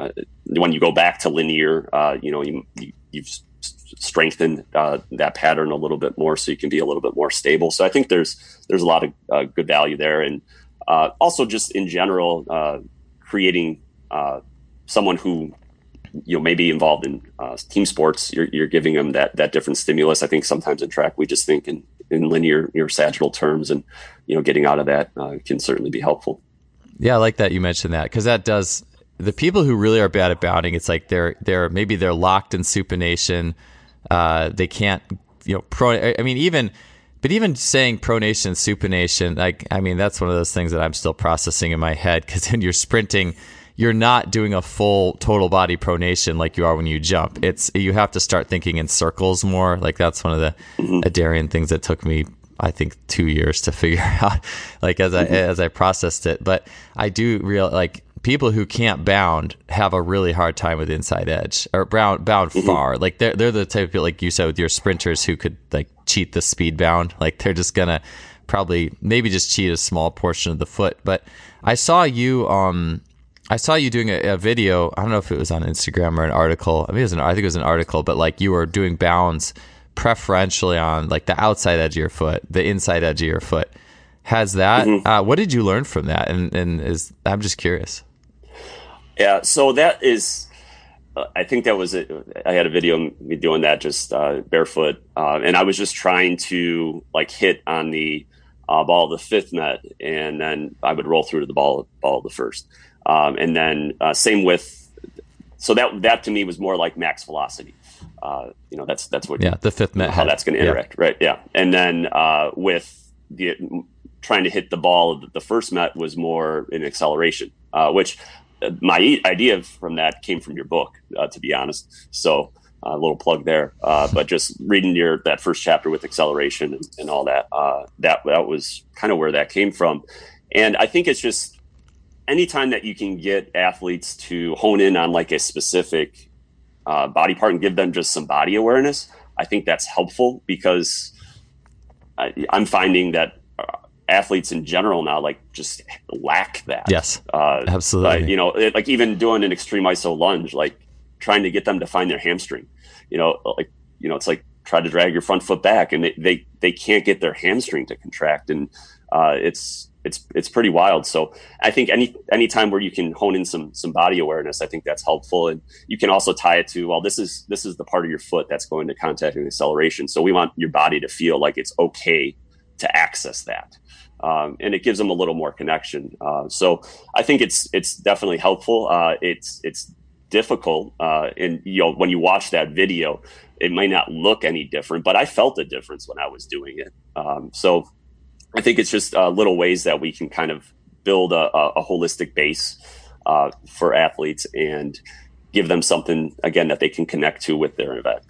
when you go back to linear, you've strengthened that pattern a little bit more, so you can be a little bit more stable. So I think there's a lot of good value there. And also just in general, creating someone who, may be involved in team sports. You're giving them that different stimulus. I think sometimes in track, we just think in linear, sagittal terms, and, getting out of that can certainly be helpful. Yeah, I like that you mentioned that, because that does, the people who really are bad at bounding, it's like they're locked in supination. They can't, even saying pronation, supination, that's one of those things that I'm still processing in my head, because when you're sprinting, you're not doing a full total body pronation like you are when you jump. You have to start thinking in circles more. Like that's one of the Adarian things that took me, I think, 2 years to figure out, like as I processed it. But I do like people who can't bound have a really hard time with inside edge or bound far. Like they're the type of people, like you said, with your sprinters who could like cheat the speed bound. Like they're just gonna maybe just cheat a small portion of the foot. But I saw you doing a video. I don't know if it was on Instagram or an article. I think it was an article, but like you were doing bounds preferentially on like the outside edge of your foot, the inside edge of your foot. Has that? What did you learn from that? And I'm just curious. Yeah, so that is, I think that was it. I had a video of me doing that just barefoot, and I was just trying to like hit on the ball of the 5th met, and then I would roll through to the ball of the 1st. And then same with, so that to me was more like max velocity. That's what, the 5th met, how that's going to interact. Right. Yeah. And then with the trying to hit the ball of the 1st met was more in acceleration, which my idea from that came from your book, to be honest. So a little plug there, but just reading that first chapter with acceleration and all that, that was kind of where that came from. And I think it's just, anytime that you can get athletes to hone in on like a specific body part and give them just some body awareness, I think that's helpful, because I'm finding that athletes in general now like just lack that. Yes, absolutely. Like even doing an extreme iso lunge, like trying to get them to find their hamstring, it's like try to drag your front foot back and they can't get their hamstring to contract. And it's pretty wild. So I think any time where you can hone in some body awareness, I think that's helpful. And you can also tie it to, well, this is the part of your foot that's going to contact and acceleration. So we want your body to feel like it's okay to access that. And it gives them a little more connection. So I think it's definitely helpful. It's difficult. And when you watch that video, it might not look any different, but I felt a difference when I was doing it. So I think it's just little ways that we can kind of build a holistic base for athletes and give them something, again, that they can connect to with their event.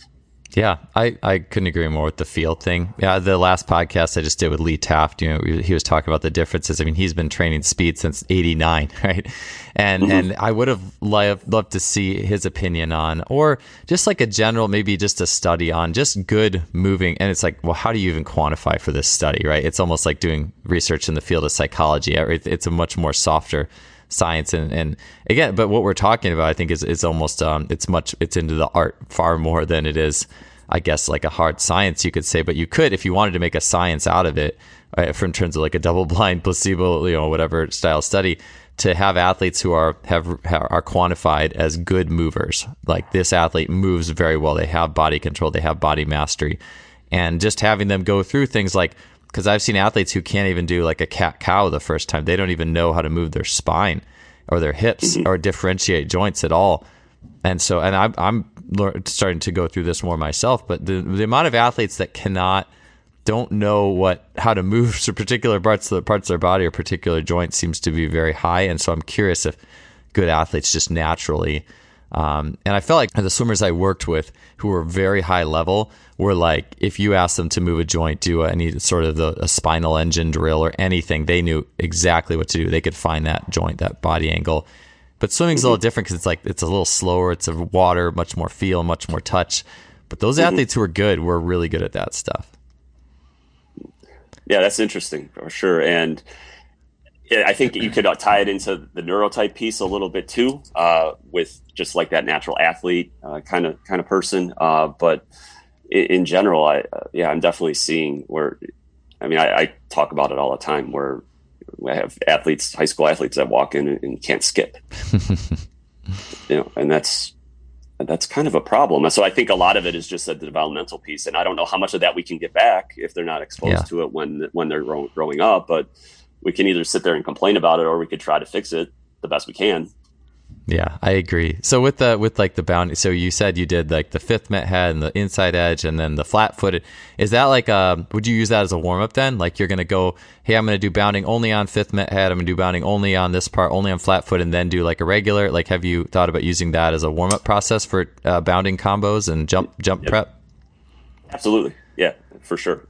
Yeah, I couldn't agree more with the field thing. Yeah, the last podcast I just did with Lee Taft, he was talking about the differences. I mean, he's been training speed since '89, right? And I would have loved to see his opinion on, or just like a general, maybe just a study on just good moving. And it's like, well, how do you even quantify for this study, right? It's almost like doing research in the field of psychology. It's a much more softer science and again, but what we're talking about, I think, is almost it's into the art far more than it is, I guess, like a hard science, you could say. But you could, if you wanted to make a science out of it, right, from terms of like a double-blind placebo, whatever style study, to have athletes who are quantified as good movers. Like, this athlete moves very well, they have body control, they have body mastery, and just having them go through things like, because I've seen athletes who can't even do like a cat-cow the first time. They don't even know how to move their spine or their hips or differentiate joints at all. And I'm starting to go through this more myself. But the amount of athletes that don't know how to move to particular parts of their body or particular joints seems to be very high. And so I'm curious if good athletes just naturally. And I felt like the swimmers I worked with who were very high level were like, if you asked them to move a joint, do any sort of a spinal engine drill or anything, they knew exactly what to do. They could find that joint, that body angle. But swimming's a little different because it's a little slower. It's a water, much more feel, much more touch. But those athletes who are good were really good at that stuff. Yeah, that's interesting for sure. And I think you could tie it into the neurotype piece a little bit too, with just like that natural athlete kind of person. But in general, I'm definitely seeing where, I talk about it all the time, where I have athletes, high school athletes that walk in and can't skip, and that's kind of a problem. So I think a lot of it is just the developmental piece, and I don't know how much of that we can get back if they're not exposed to it when they're growing up, but we can either sit there and complain about it, or we could try to fix it the best we can. Yeah, I agree. So with like the bounding, so you said you did like the fifth met head and the inside edge and then the flat footed. Is that like would you use that as a warm up then? Like you're going to go, hey, I'm going to do bounding only on fifth met head. I'm going to do bounding only on this part, only on flat foot, and then do like a regular. Like, have you thought about using that as a warm up process for bounding combos and jump prep? Absolutely. Yeah, for sure.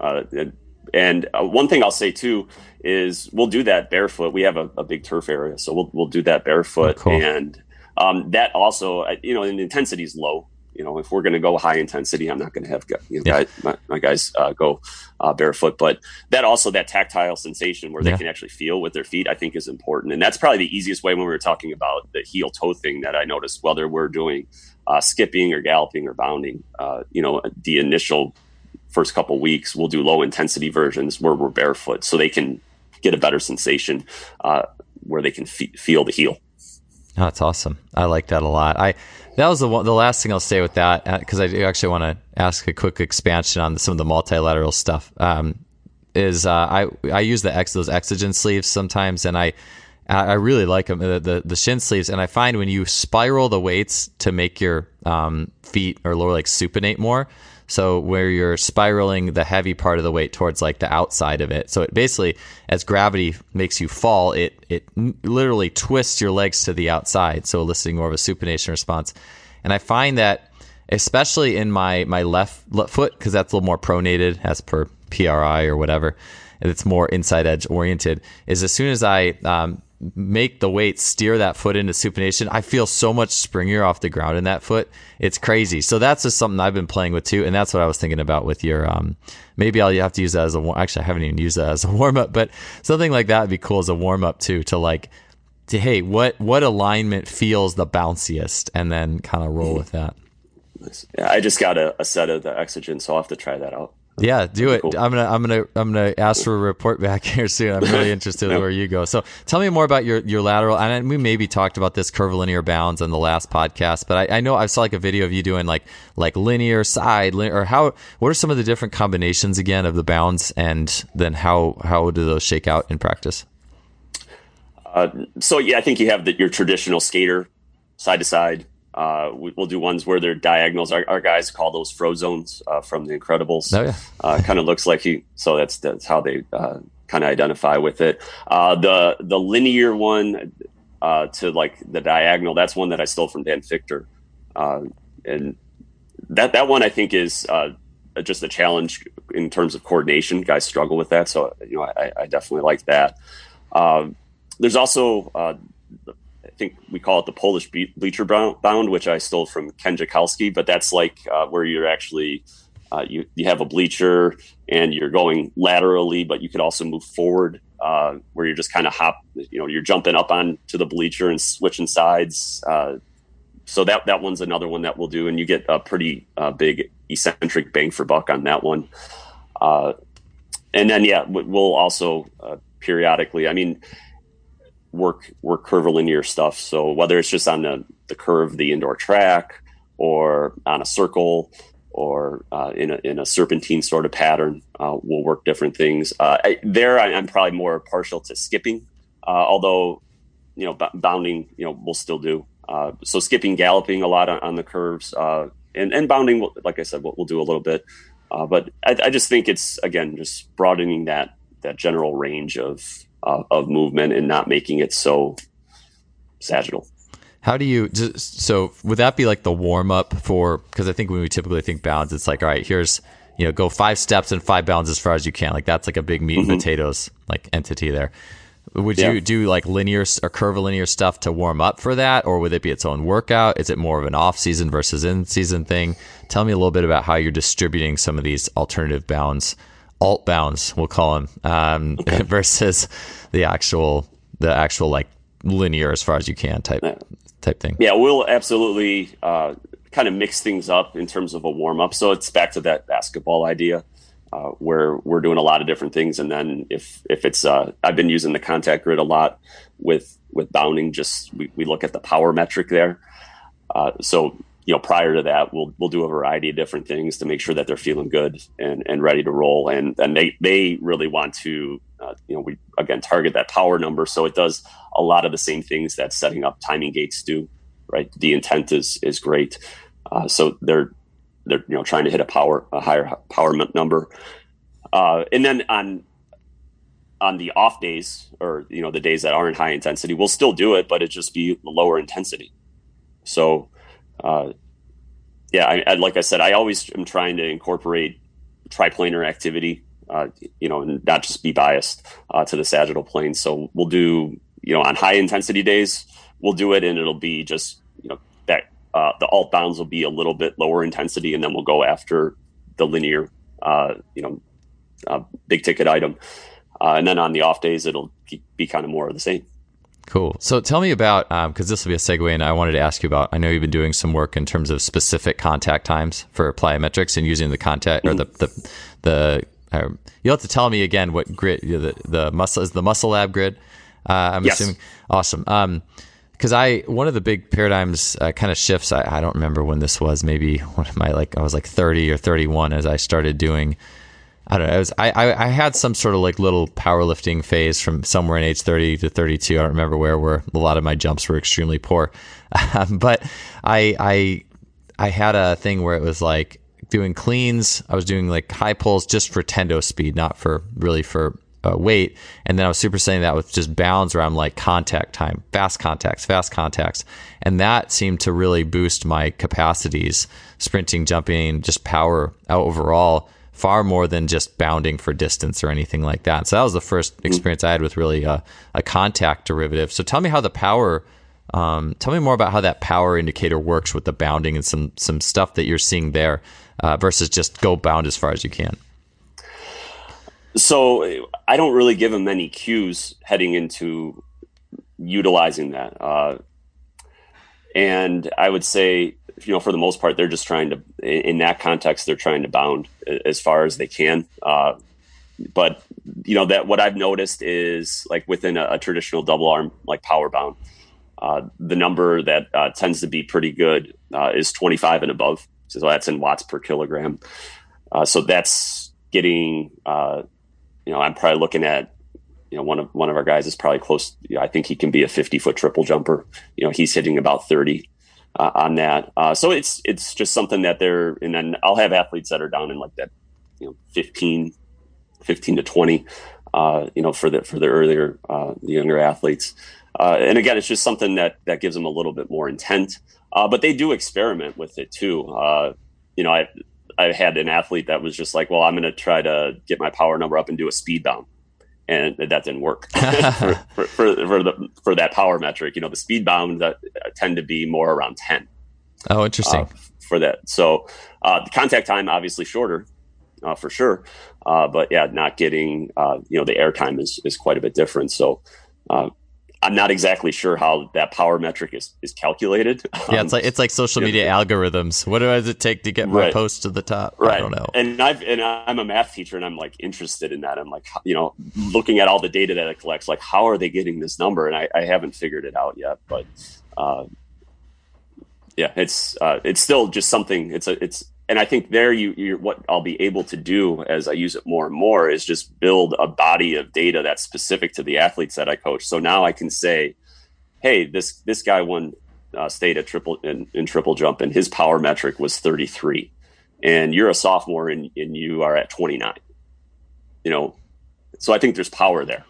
And one thing I'll say too is we'll do that barefoot. We have a big turf area, so we'll do that barefoot. Oh, cool. And that also, and the intensity is low. If we're going to go high intensity, I'm not going to have my guys go barefoot. But that tactile sensation where they can actually feel with their feet, I think is important. And that's probably the easiest way when we were talking about the heel toe thing that I noticed whether we're doing skipping or galloping or bounding. The initial first couple weeks, we'll do low intensity versions where we're barefoot so they can get a better sensation where they can feel the heel. Oh, that's awesome. I like that a lot. That was the last thing I'll say with that, because I do actually want to ask a quick expansion on some of the multilateral stuff. I use those Exogen sleeves sometimes, and I really like them, the shin sleeves. And I find when you spiral the weights to make your feet or lower legs supinate more, so where you're spiraling the heavy part of the weight towards like the outside of it. So it basically, as gravity makes you fall, it literally twists your legs to the outside. So eliciting more of a supination response. And I find that especially in my left foot, because that's a little more pronated as per PRI or whatever, and it's more inside edge oriented, is as soon as I make the weight steer that foot into supination, I feel so much springier off the ground in that foot. It's crazy. So that's just something I've been playing with too. And that's what I was thinking about with your, maybe I'll have to use that as actually I haven't even used that as a warm up, but something like that would be cool as a warm up too, hey, what alignment feels the bounciest, and then kind of roll with that. Yeah, I just got a set of the Exogen, so I'll have to try that out. Yeah, do it. Cool. I'm gonna ask for a report back here soon. I'm really interested in where you go. So tell me more about your lateral. And we maybe talked about this curvilinear bounds on the last podcast, but I know I saw like a video of you doing like linear side, or what are some of the different combinations again of the bounds, and then how do those shake out in practice? So yeah, I think you have your traditional skater side to side. We'll do ones where they're diagonals. Our guys call those fro zones from The Incredibles. Oh, yeah. Kind of looks like so that's how they kind of identify with it. The linear one to like the diagonal, that's one that I stole from Dan Fichter. And that one I think is just a challenge in terms of coordination. Guys struggle with that. So, I definitely like that. There's also, I think we call it the Polish bleacher bound, which I stole from Ken Jakowski, but that's like where you're actually, you have a bleacher and you're going laterally, but you could also move forward where you're just kind of you're jumping up onto the bleacher and switching sides. So that one's another one that we'll do, and you get a pretty big eccentric bang for buck on that one. And then, we'll also periodically, work curvilinear stuff. So whether it's just on the curve, the indoor track, or on a circle, or in a serpentine sort of pattern, we'll work different things. I'm probably more partial to skipping, although bounding we'll still do. So skipping, galloping a lot on the curves, and bounding, like I said, we'll do a little bit. But I just think it's, again, just broadening that general range of movement and not making it so sagittal. How do you, so would that be like the warm up because I think when we typically think bounds, it's like, all right, here's, go 5 steps and 5 bounds as far as you can. Like that's like a big meat and potatoes like entity there. Would you do like linear or curvilinear stuff to warm up for that? Or would it be its own workout? Is it more of an off season versus in season thing? Tell me a little bit about how you're distributing some of these alternative bounds, alt bounds, we'll call them, versus the actual like linear as far as you can type thing. Yeah, we'll absolutely kind of mix things up in terms of a warm up. So it's back to that basketball idea where we're doing a lot of different things. And then if it's, I've been using the contact grid a lot with bounding, just we look at the power metric there. So prior to that, we'll do a variety of different things to make sure that they're feeling good and ready to roll. And they really want to, we again target that power number. So it does a lot of the same things that setting up timing gates do, right? The intent is great. So they're trying to hit a higher power number. And then on the off days, or, the days that aren't high intensity, we'll still do it, but it just be lower intensity. So, like I said, I always am trying to incorporate triplanar activity, and not just be biased to the sagittal plane. So we'll do, on high intensity days, we'll do it, and it'll be just, that the alt bounds will be a little bit lower intensity, and then we'll go after the linear, big ticket item. And then on the off days, it'll be kind of more of the same. Cool. So tell me about, because this will be a segue, and I wanted to ask you about, I know you've been doing some work in terms of specific contact times for plyometrics and using the contact, or you'll have to tell me again what grid, the muscle, is the Muscle Lab grid? I'm assuming. Awesome. Because one of the big paradigms kind of shifts, I don't remember when this was, maybe I was like 30 or 31 as I started doing, I don't know. I had some sort of like little powerlifting phase from somewhere in age 30 to 32. I don't remember where a lot of my jumps were extremely poor. But I had a thing where it was like doing cleans. I was doing like high pulls just for tendo speed, not for weight. And then I was supersetting that with just bounds where I'm like contact time, fast contacts. And that seemed to really boost my capacities, sprinting, jumping, just power out overall far more than just bounding for distance or anything like that. So that was the first experience I had with really a contact derivative. So tell me how the power, tell me more about how that power indicator works with the bounding and some stuff that you're seeing there versus just go bound as far as you can. So I don't really give them any cues heading into utilizing that. And I would say, for the most part, they're just trying to, in that context, they're trying to bound as far as they can. But that what I've noticed is like within a traditional double arm, like power bound, the number that tends to be pretty good is 25 and above. So that's in watts per kilogram. So that's getting, I'm probably looking at, one of our guys is probably close. I think he can be a 50-foot triple jumper. He's hitting about 30 on that. So it's just something that and then I'll have athletes that are down in like that, 15 to 20, for the earlier, the younger athletes. And again, it's just something that gives them a little bit more intent. But they do experiment with it too. I had an athlete that was just like, well, I'm going to try to get my power number up and do a speed bound. And that didn't work for that power metric. The speed bound that tend to be more around 10. Oh, interesting. For that. So the contact time, obviously shorter for sure. But yeah, not getting, the air time is quite a bit different. So I'm not exactly sure how that power metric is calculated. Yeah, it's like social media algorithms. What does it take to get my post to the top? Right. I don't know. And I'm a math teacher, and I'm like interested in that. I'm like, looking at all the data that it collects, like how are they getting this number? And I haven't figured it out yet. But it's still just something. And I think there you're what I'll be able to do as I use it more and more is just build a body of data that's specific to the athletes that I coach. So now I can say, hey, this guy won state at triple jump, and his power metric was 33, and you're a sophomore and you are at 29. So I think there's power there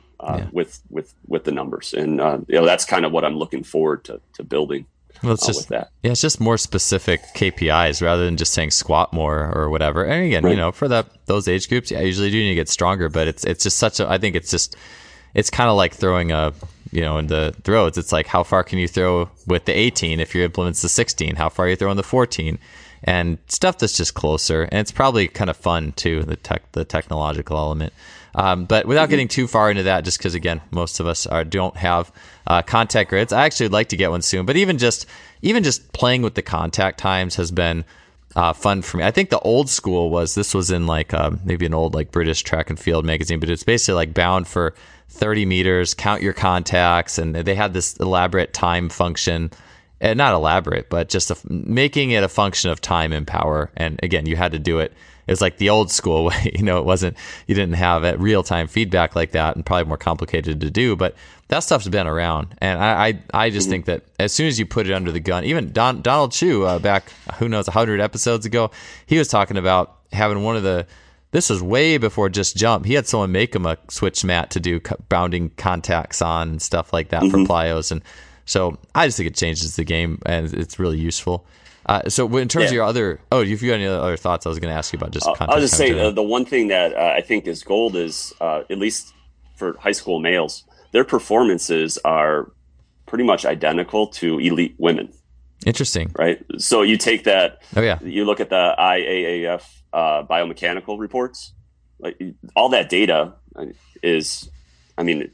with the numbers, and that's kind of what I'm looking forward to building. Well, it's just that. Yeah, it's just more specific KPIs rather than just saying squat more or whatever. And again, for those age groups, I usually do need to get stronger, but it's just I think it's kind of like throwing in the throws. It's like how far can you throw with the 18 if your implement's the 16? How far are you throwing the 14? And stuff that's just closer. And it's probably kind of fun too, the technological element. But without getting too far into that, just because again, most of us don't have contact grids. I actually would like to get one soon. But even just playing with the contact times has been fun for me. I think the old school was in like maybe an old like British track and field magazine, but it's basically like bound for 30 meters, count your contacts, and they had this elaborate time function. And not elaborate, but just making it a function of time and power. And again, you had to do it. It was like the old school way, it wasn't, you didn't have real time feedback like that, and probably more complicated to do, but that stuff's been around. And I just think that as soon as you put it under the gun, even Donald Chu back, who knows, 100 episodes ago, he was talking about having this was way before just jump. He had someone make him a switch mat to do bounding contacts on and stuff like that for plyos. And so I just think it changes the game, and it's really useful. So in terms of your other, if you got any other thoughts, I was going to ask you about just contact. I'll just say the one thing that I think is gold is, at least for high school males, their performances are pretty much identical to elite women. Interesting. Right? So you take that, yeah. You look at the IAAF biomechanical reports, like all that data is,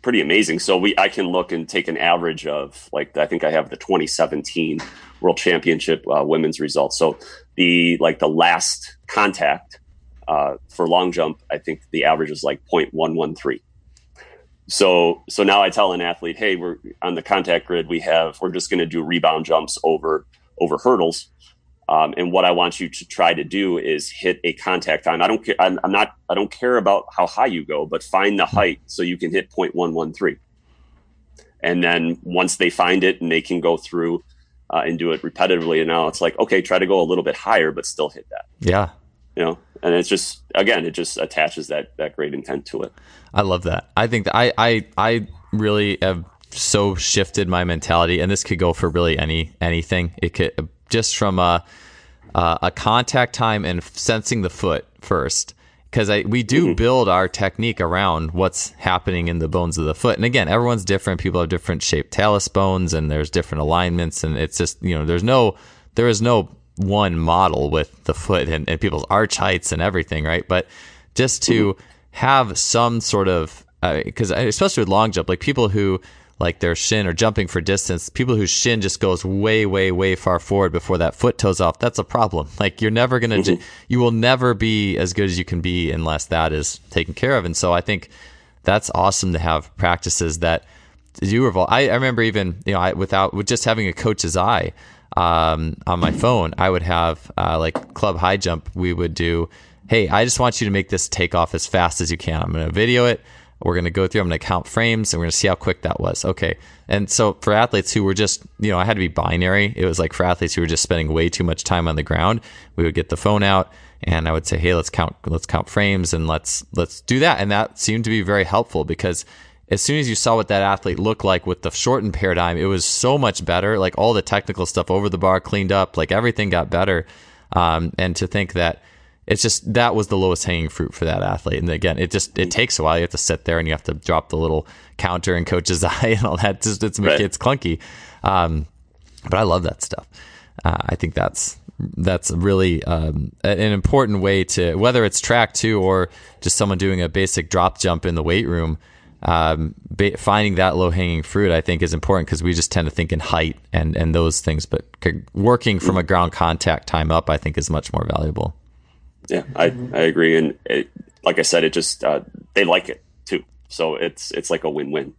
pretty amazing. So I can look and take an average of I think I have the 2017 World Championship women's results. So the last contact for long jump, I think the average is like 0.113. So now I tell an athlete, hey, we're on the contact grid. We're just going to do rebound jumps over hurdles. And what I want you to try to do is hit a contact time. I don't care. I don't care about how high you go, but find the height so you can hit 0.113. And then once they find it and they can go through and do it repetitively, and now it's like, okay, try to go a little bit higher, but still hit that. Yeah. And it's just, again, it just attaches that great intent to it. I love that. I think that I really have so shifted my mentality, and this could go for really anything. It could just from a contact time and sensing the foot first, because we do build our technique around what's happening in the bones of the foot. And again, everyone's different. People have different shaped talus bones, and there's different alignments, and it's just, there is no one model with the foot and people's arch heights and everything, right? But just to have some sort of, because especially with long jump, like people who like their shin or jumping for distance, people whose shin just goes way, way, way far forward before that foot toes off, that's a problem. Like you're never going to, you will never be as good as you can be unless that is taken care of. And so I think that's awesome to have practices that do revolve. I remember even, with just having a coach's eye on my phone, I would have like club high jump. We would do, hey, I just want you to make this take off as fast as you can. I'm going to video it. We're going to go through, I'm going to count frames, and we're going to see how quick that was. Okay. And so for athletes who were just, I had to be binary. It was like for athletes who were just spending way too much time on the ground, we would get the phone out and I would say, hey, let's count frames and let's do that. And that seemed to be very helpful, because as soon as you saw what that athlete looked like with the shortened paradigm, it was so much better. Like all the technical stuff over the bar cleaned up, like everything got better. And to think that it's just, that was the lowest hanging fruit for that athlete. And again, it takes a while. You have to sit there and you have to drop the little counter and coach's eye and all that. It's clunky. But I love that stuff. I think that's really an important way to, whether it's track too, or just someone doing a basic drop jump in the weight room, finding that low hanging fruit, I think is important, because we just tend to think in height and those things, but working from a ground contact time up, I think is much more valuable. Yeah, I agree. And like I said, it just, they like it too. So it's like a win-win.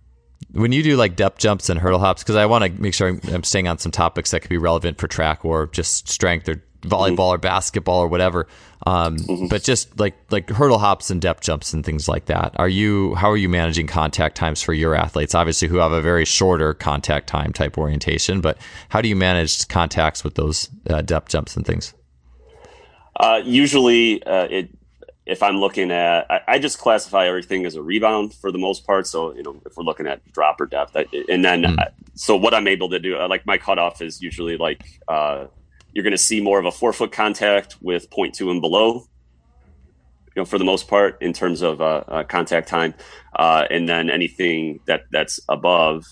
When you do like depth jumps and hurdle hops, because I want to make sure I'm staying on some topics that could be relevant for track or just strength or volleyball or basketball or whatever. But just like hurdle hops and depth jumps and things like that. How are you managing contact times for your athletes? Obviously who have a very shorter contact time type orientation, but how do you manage contacts with those depth jumps and things? Usually, if I'm looking at, I just classify everything as a rebound for the most part. So, if we're looking at drop or depth, and then, so what I'm able to do, like my cutoff is usually like, you're going to see more of a 4-foot contact with 0.2 and below, for the most part in terms of contact time. And then anything that's above,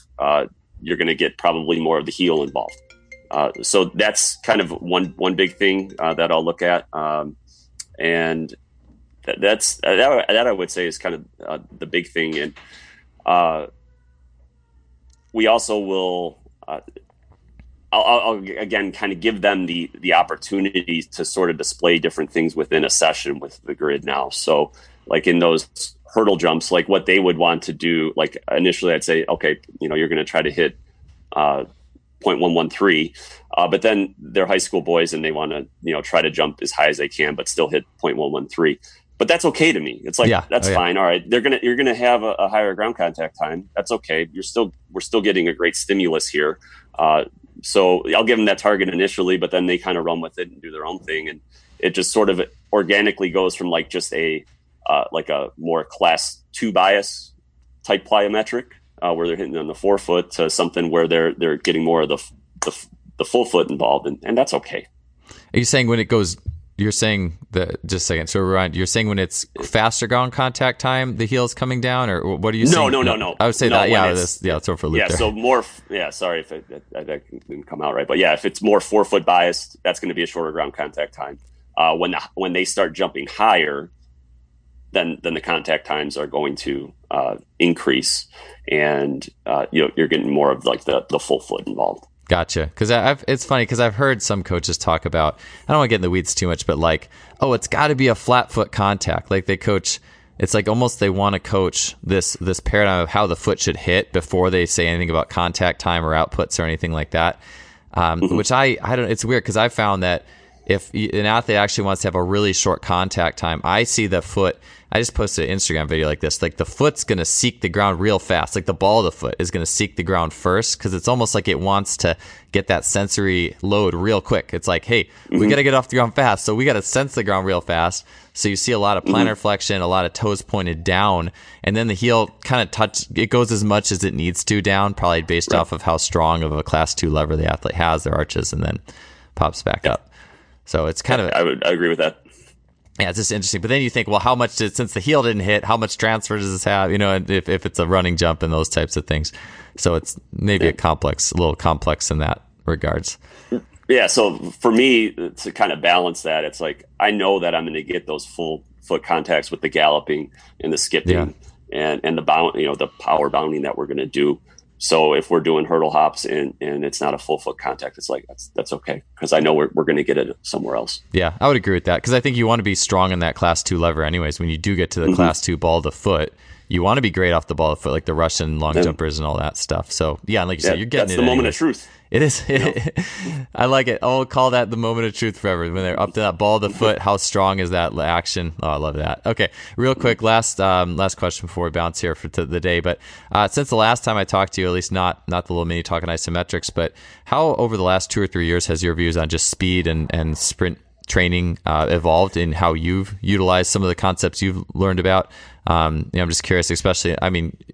you're going to get probably more of the heel involved. So that's kind of one big thing that I'll look at, and that I would say is kind of the big thing. And we also will, I'll again kind of give them the opportunity to sort of display different things within a session with the grid now. So like in those hurdle jumps, like what they would want to do, like initially I'd say, okay, you're going to try to hit 0.113, but then they're high school boys and they want to, try to jump as high as they can, but still hit 0.113. But that's okay to me. It's like, that's fine. All right. You're going to have a higher ground contact time. That's okay. We're still getting a great stimulus here. So I'll give them that target initially, but then they kind of run with it and do their own thing. And it just sort of organically goes from like just like a more class 2 bias type plyometric, where they're hitting on the 4-foot, to something where they're getting more of the full foot involved, and that's okay. Are you saying when it goes? You're saying just a second. So Ryan, you're saying when it's faster ground contact time, the heel is coming down, or what are you saying? No. I would say that. Yeah, it's over loop. Yeah. There. So more. Yeah. Sorry if that didn't come out right, but yeah, if it's more 4-foot biased, that's going to be a shorter ground contact time. When they start jumping higher, then the contact times are going to increase, and you're getting more of like the full foot involved. Gotcha. Because it's funny because I've heard some coaches talk about, I don't want to get in the weeds too much, but like, oh, it's got to be a flat foot contact. Like they coach, it's like almost they want to coach this paradigm of how the foot should hit before they say anything about contact time or outputs or anything like that. Which I don't. It's weird because I found that if an athlete actually wants to have a really short contact time, I see the foot. I just posted an Instagram video like this. Like the foot's going to seek the ground real fast. Like the ball of the foot is going to seek the ground first because it's almost like it wants to get that sensory load real quick. It's like, hey, we got to get off the ground fast. So we got to sense the ground real fast. So you see a lot of plantar flexion, a lot of toes pointed down, and then the heel kind of it goes as much as it needs to down, probably based off of how strong of a class 2 lever the athlete has, their arches, and then pops back up. So it's kind of... I would agree with that. Yeah, it's just interesting. But then you think, well, how much since the heel didn't hit, how much transfer does this have? If it's a running jump and those types of things. So it's maybe a little complex in that regards. Yeah. So for me to kind of balance that, it's like, I know that I'm going to get those full foot contacts with the galloping and the skipping and the bound, the power bounding that we're going to do. So if we're doing hurdle hops and it's not a full foot contact, it's like, that's okay. Cause I know we're going to get it somewhere else. Yeah, I would agree with that. Cause I think you want to be strong in that class 2 lever anyways. When you do get to the class 2 ball of the foot, you want to be great off the ball of the foot, like the Russian long jumpers and all that stuff. So yeah, and like you said, you're getting that's the moment of truth. It is. I like it. I'll call that the moment of truth forever. When they're up to that ball of the foot, how strong is that action? Oh, I love that. Okay, real quick, last question before we bounce here for the day. But since the last time I talked to you, at least not the little mini talk on isometrics, but how over the last 2 or 3 years has your views on just speed and sprint training evolved in how you've utilized some of the concepts you've learned about? I'm just curious, especially,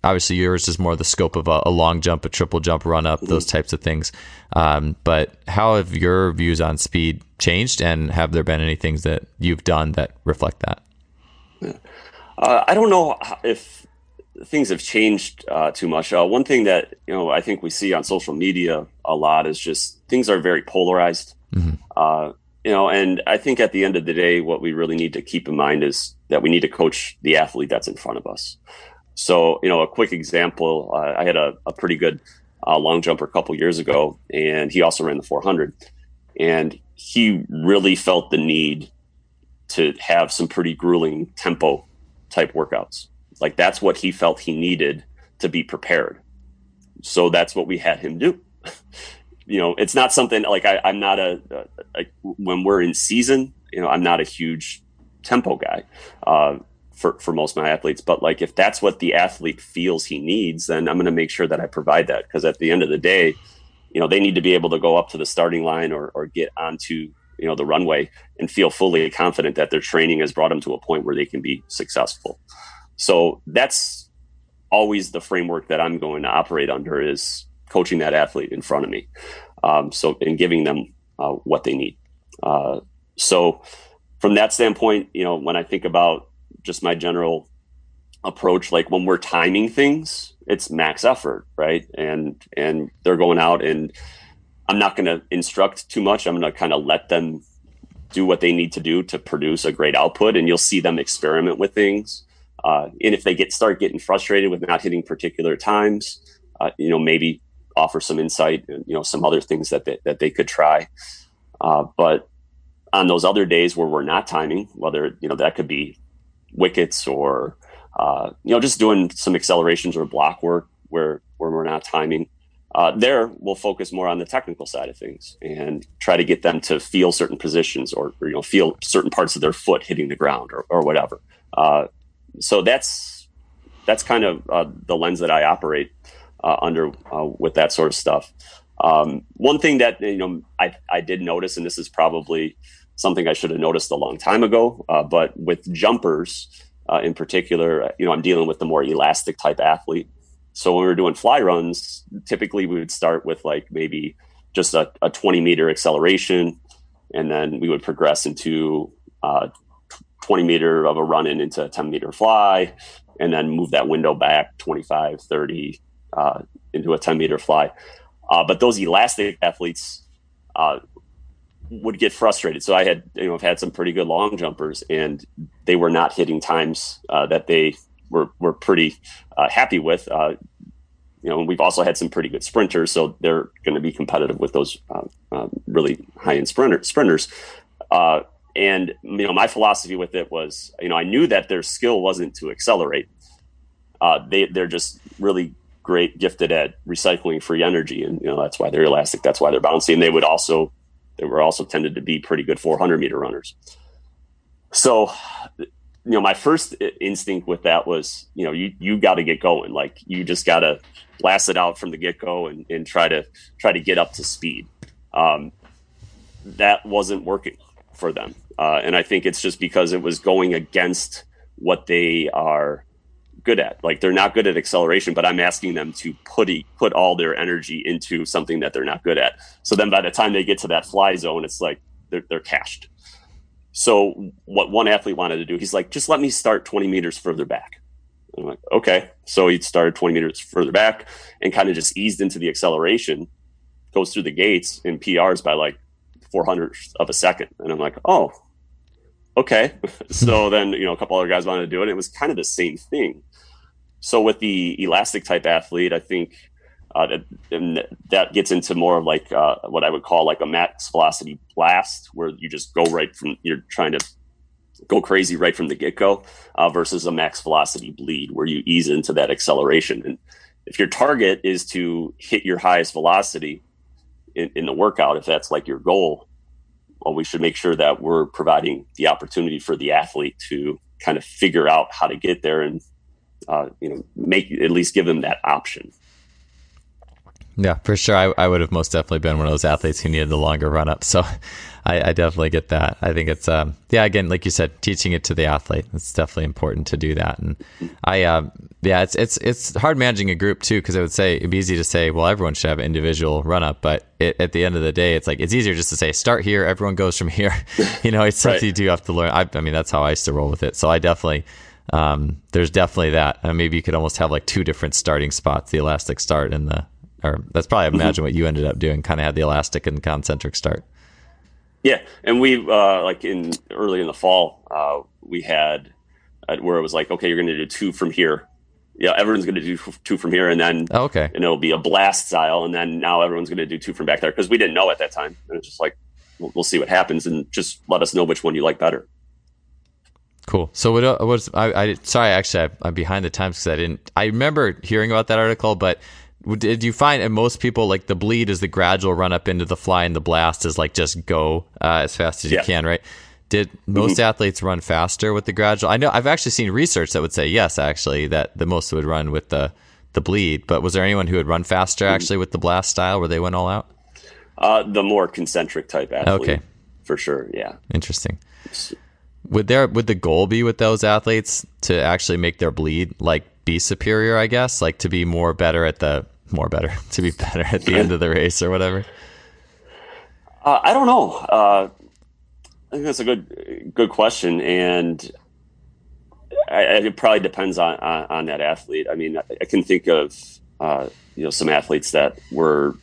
obviously yours is more the scope of a long jump, a triple jump, run up, those types of things. But how have your views on speed changed, and have there been any things that you've done that reflect that? I don't know if things have changed too much. One thing that, I think we see on social media a lot is just things are very polarized. And I think at the end of the day, what we really need to keep in mind is that we need to coach the athlete that's in front of us. So, a quick example, I had a pretty good long jumper a couple years ago, and he also ran the 400. And he really felt the need to have some pretty grueling tempo type workouts. Like, that's what he felt he needed to be prepared. So that's what we had him do. It's not something like I'm not when we're in season, I'm not a huge tempo guy for most of my athletes. But like, if that's what the athlete feels he needs, then I'm going to make sure that I provide that. Because at the end of the day, they need to be able to go up to the starting line or get onto, the runway and feel fully confident that their training has brought them to a point where they can be successful. So that's always the framework that I'm going to operate under, is coaching that athlete in front of me. And giving them what they need. So from that standpoint, when I think about just my general approach, like when we're timing things, it's max effort, right? And they're going out, and I'm not going to instruct too much. I'm going to kind of let them do what they need to do to produce a great output. And you'll see them experiment with things. And if they start getting frustrated with not hitting particular times, maybe offer some insight and, some other things that they could try. But on those other days where we're not timing, whether, that could be wickets or, just doing some accelerations or block work where we're not timing, there we'll focus more on the technical side of things and try to get them to feel certain positions or feel certain parts of their foot hitting the ground or whatever. So that's kind of the lens that I operate under with that sort of stuff. One thing that I did notice, and this is probably something I should have noticed a long time ago, but with jumpers in particular, I'm dealing with the more elastic type athlete. So when we were doing fly runs, typically we would start with like maybe just a 20 meter acceleration, and then we would progress into 20 meter of a run in into a 10 meter fly, and then move that window back 25, 30 into a 10 meter fly. But those elastic athletes would get frustrated. So I had, I've had some pretty good long jumpers, and they were not hitting times that they were pretty happy with. We've also had some pretty good sprinters, so they're going to be competitive with those really high-end sprinters. And my philosophy with it was, I knew that their skill wasn't to accelerate. They're just really great, gifted at recycling free energy, and that's why they're elastic. That's why they're bouncy, and they were also tended to be pretty good 400 meter runners. So, my first instinct with that was, you got to get going. Like, you just got to blast it out from the get go and try to get up to speed. That wasn't working for them. And I think it's just because it was going against what they are good at. Like, they're not good at acceleration, but I'm asking them to put all their energy into something that they're not good at. So then by the time they get to that fly zone, it's like they're cached. So what one athlete wanted to do, he's like, just let me start 20 meters further back. I'm like, okay. So he started 20 meters further back and kind of just eased into the acceleration, goes through the gates and PRs by like 400ths of a second. And I'm like, oh, okay. So then, a couple other guys wanted to do it. It was kind of the same thing. So with the elastic type athlete, I think that gets into more of like what I would call like a max velocity blast, where you just go you're trying to go crazy right from the get-go, versus a max velocity bleed, where you ease into that acceleration. And if your target is to hit your highest velocity in the workout, if that's like your goal, well, we should make sure that we're providing the opportunity for the athlete to kind of figure out how to get there and at least give them that option. Yeah, for sure. I would have most definitely been one of those athletes who needed the longer run up. So I definitely get that. I think it's, again, like you said, teaching it to the athlete. It's definitely important to do that. And it's hard managing a group too, because I would say it'd be easy to say, well, everyone should have an individual run up. But at the end of the day, it's like, it's easier just to say, start here, everyone goes from here. It's something Right. you do have to learn. I mean, that's how I used to roll with it. So I definitely, there's definitely that. Maybe you could almost have like two different starting spots, the elastic start and that's probably, I imagine, what you ended up doing, kind of had the elastic and concentric start. Yeah. And we, like early in the fall, we had where it was like, okay, you're going to do two from here. Yeah. Everyone's going to do two from here. And then, Okay. and it'll be a blast style. And then now everyone's going to do two from back there, because we didn't know at that time. And it's just like, we'll see what happens, and just let us know which one you like better. Cool. So what was sorry, actually, I'm behind the times because I remember hearing about that article, but did you find, and most people, like the bleed is the gradual run up into the fly, and the blast is like just go as fast as you can, right? Did most athletes run faster with the gradual? I know I've actually seen research that would say yes, actually, that the most would run with the bleed, but was there anyone who would run faster actually with the blast style where they went all out? The more concentric type athlete, Okay. For sure. Yeah. Interesting. Would the goal be with those athletes to actually make their bleed like be superior, I guess, like to be to be better at the end of the race or whatever? I don't know. I think that's a good question, and it probably depends on that athlete. I mean, I can think of some athletes that were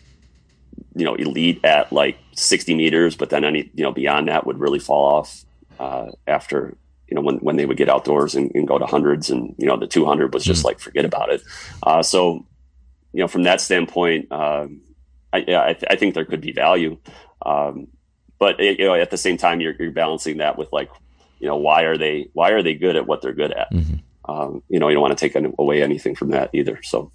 elite at like 60 meters, but then any beyond that would really fall off after when they would get outdoors and go to hundreds, and the 200 was just like forget about it. So from that standpoint, I think there could be value. But at the same time, you're balancing that with like, why are they good at what they're good at? You don't want to take away anything from that either. So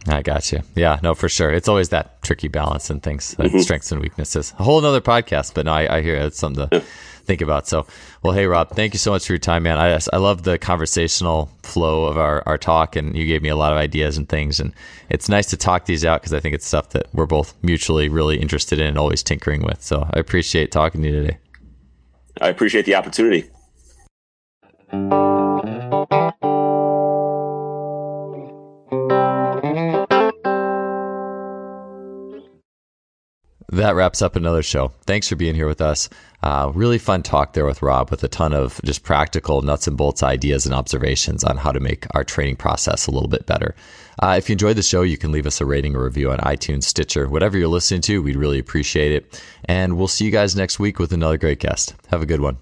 I got you. Yeah, no, for sure. It's always that tricky balance and things, strengths and weaknesses. A whole nother podcast, but no, I hear it's something to think about. So, well, hey, Rob, thank you so much for your time, man. I love the conversational flow of our talk, and you gave me a lot of ideas and things. And it's nice to talk these out because I think it's stuff that we're both mutually really interested in and always tinkering with. So I appreciate talking to you today. I appreciate the opportunity. That wraps up another show. Thanks for being here with us. Really fun talk there with Rob, with a ton of just practical nuts and bolts ideas and observations on how to make our training process a little bit better. If you enjoyed the show, you can leave us a rating or review on iTunes, Stitcher, whatever you're listening to. We'd really appreciate it. And we'll see you guys next week with another great guest. Have a good one.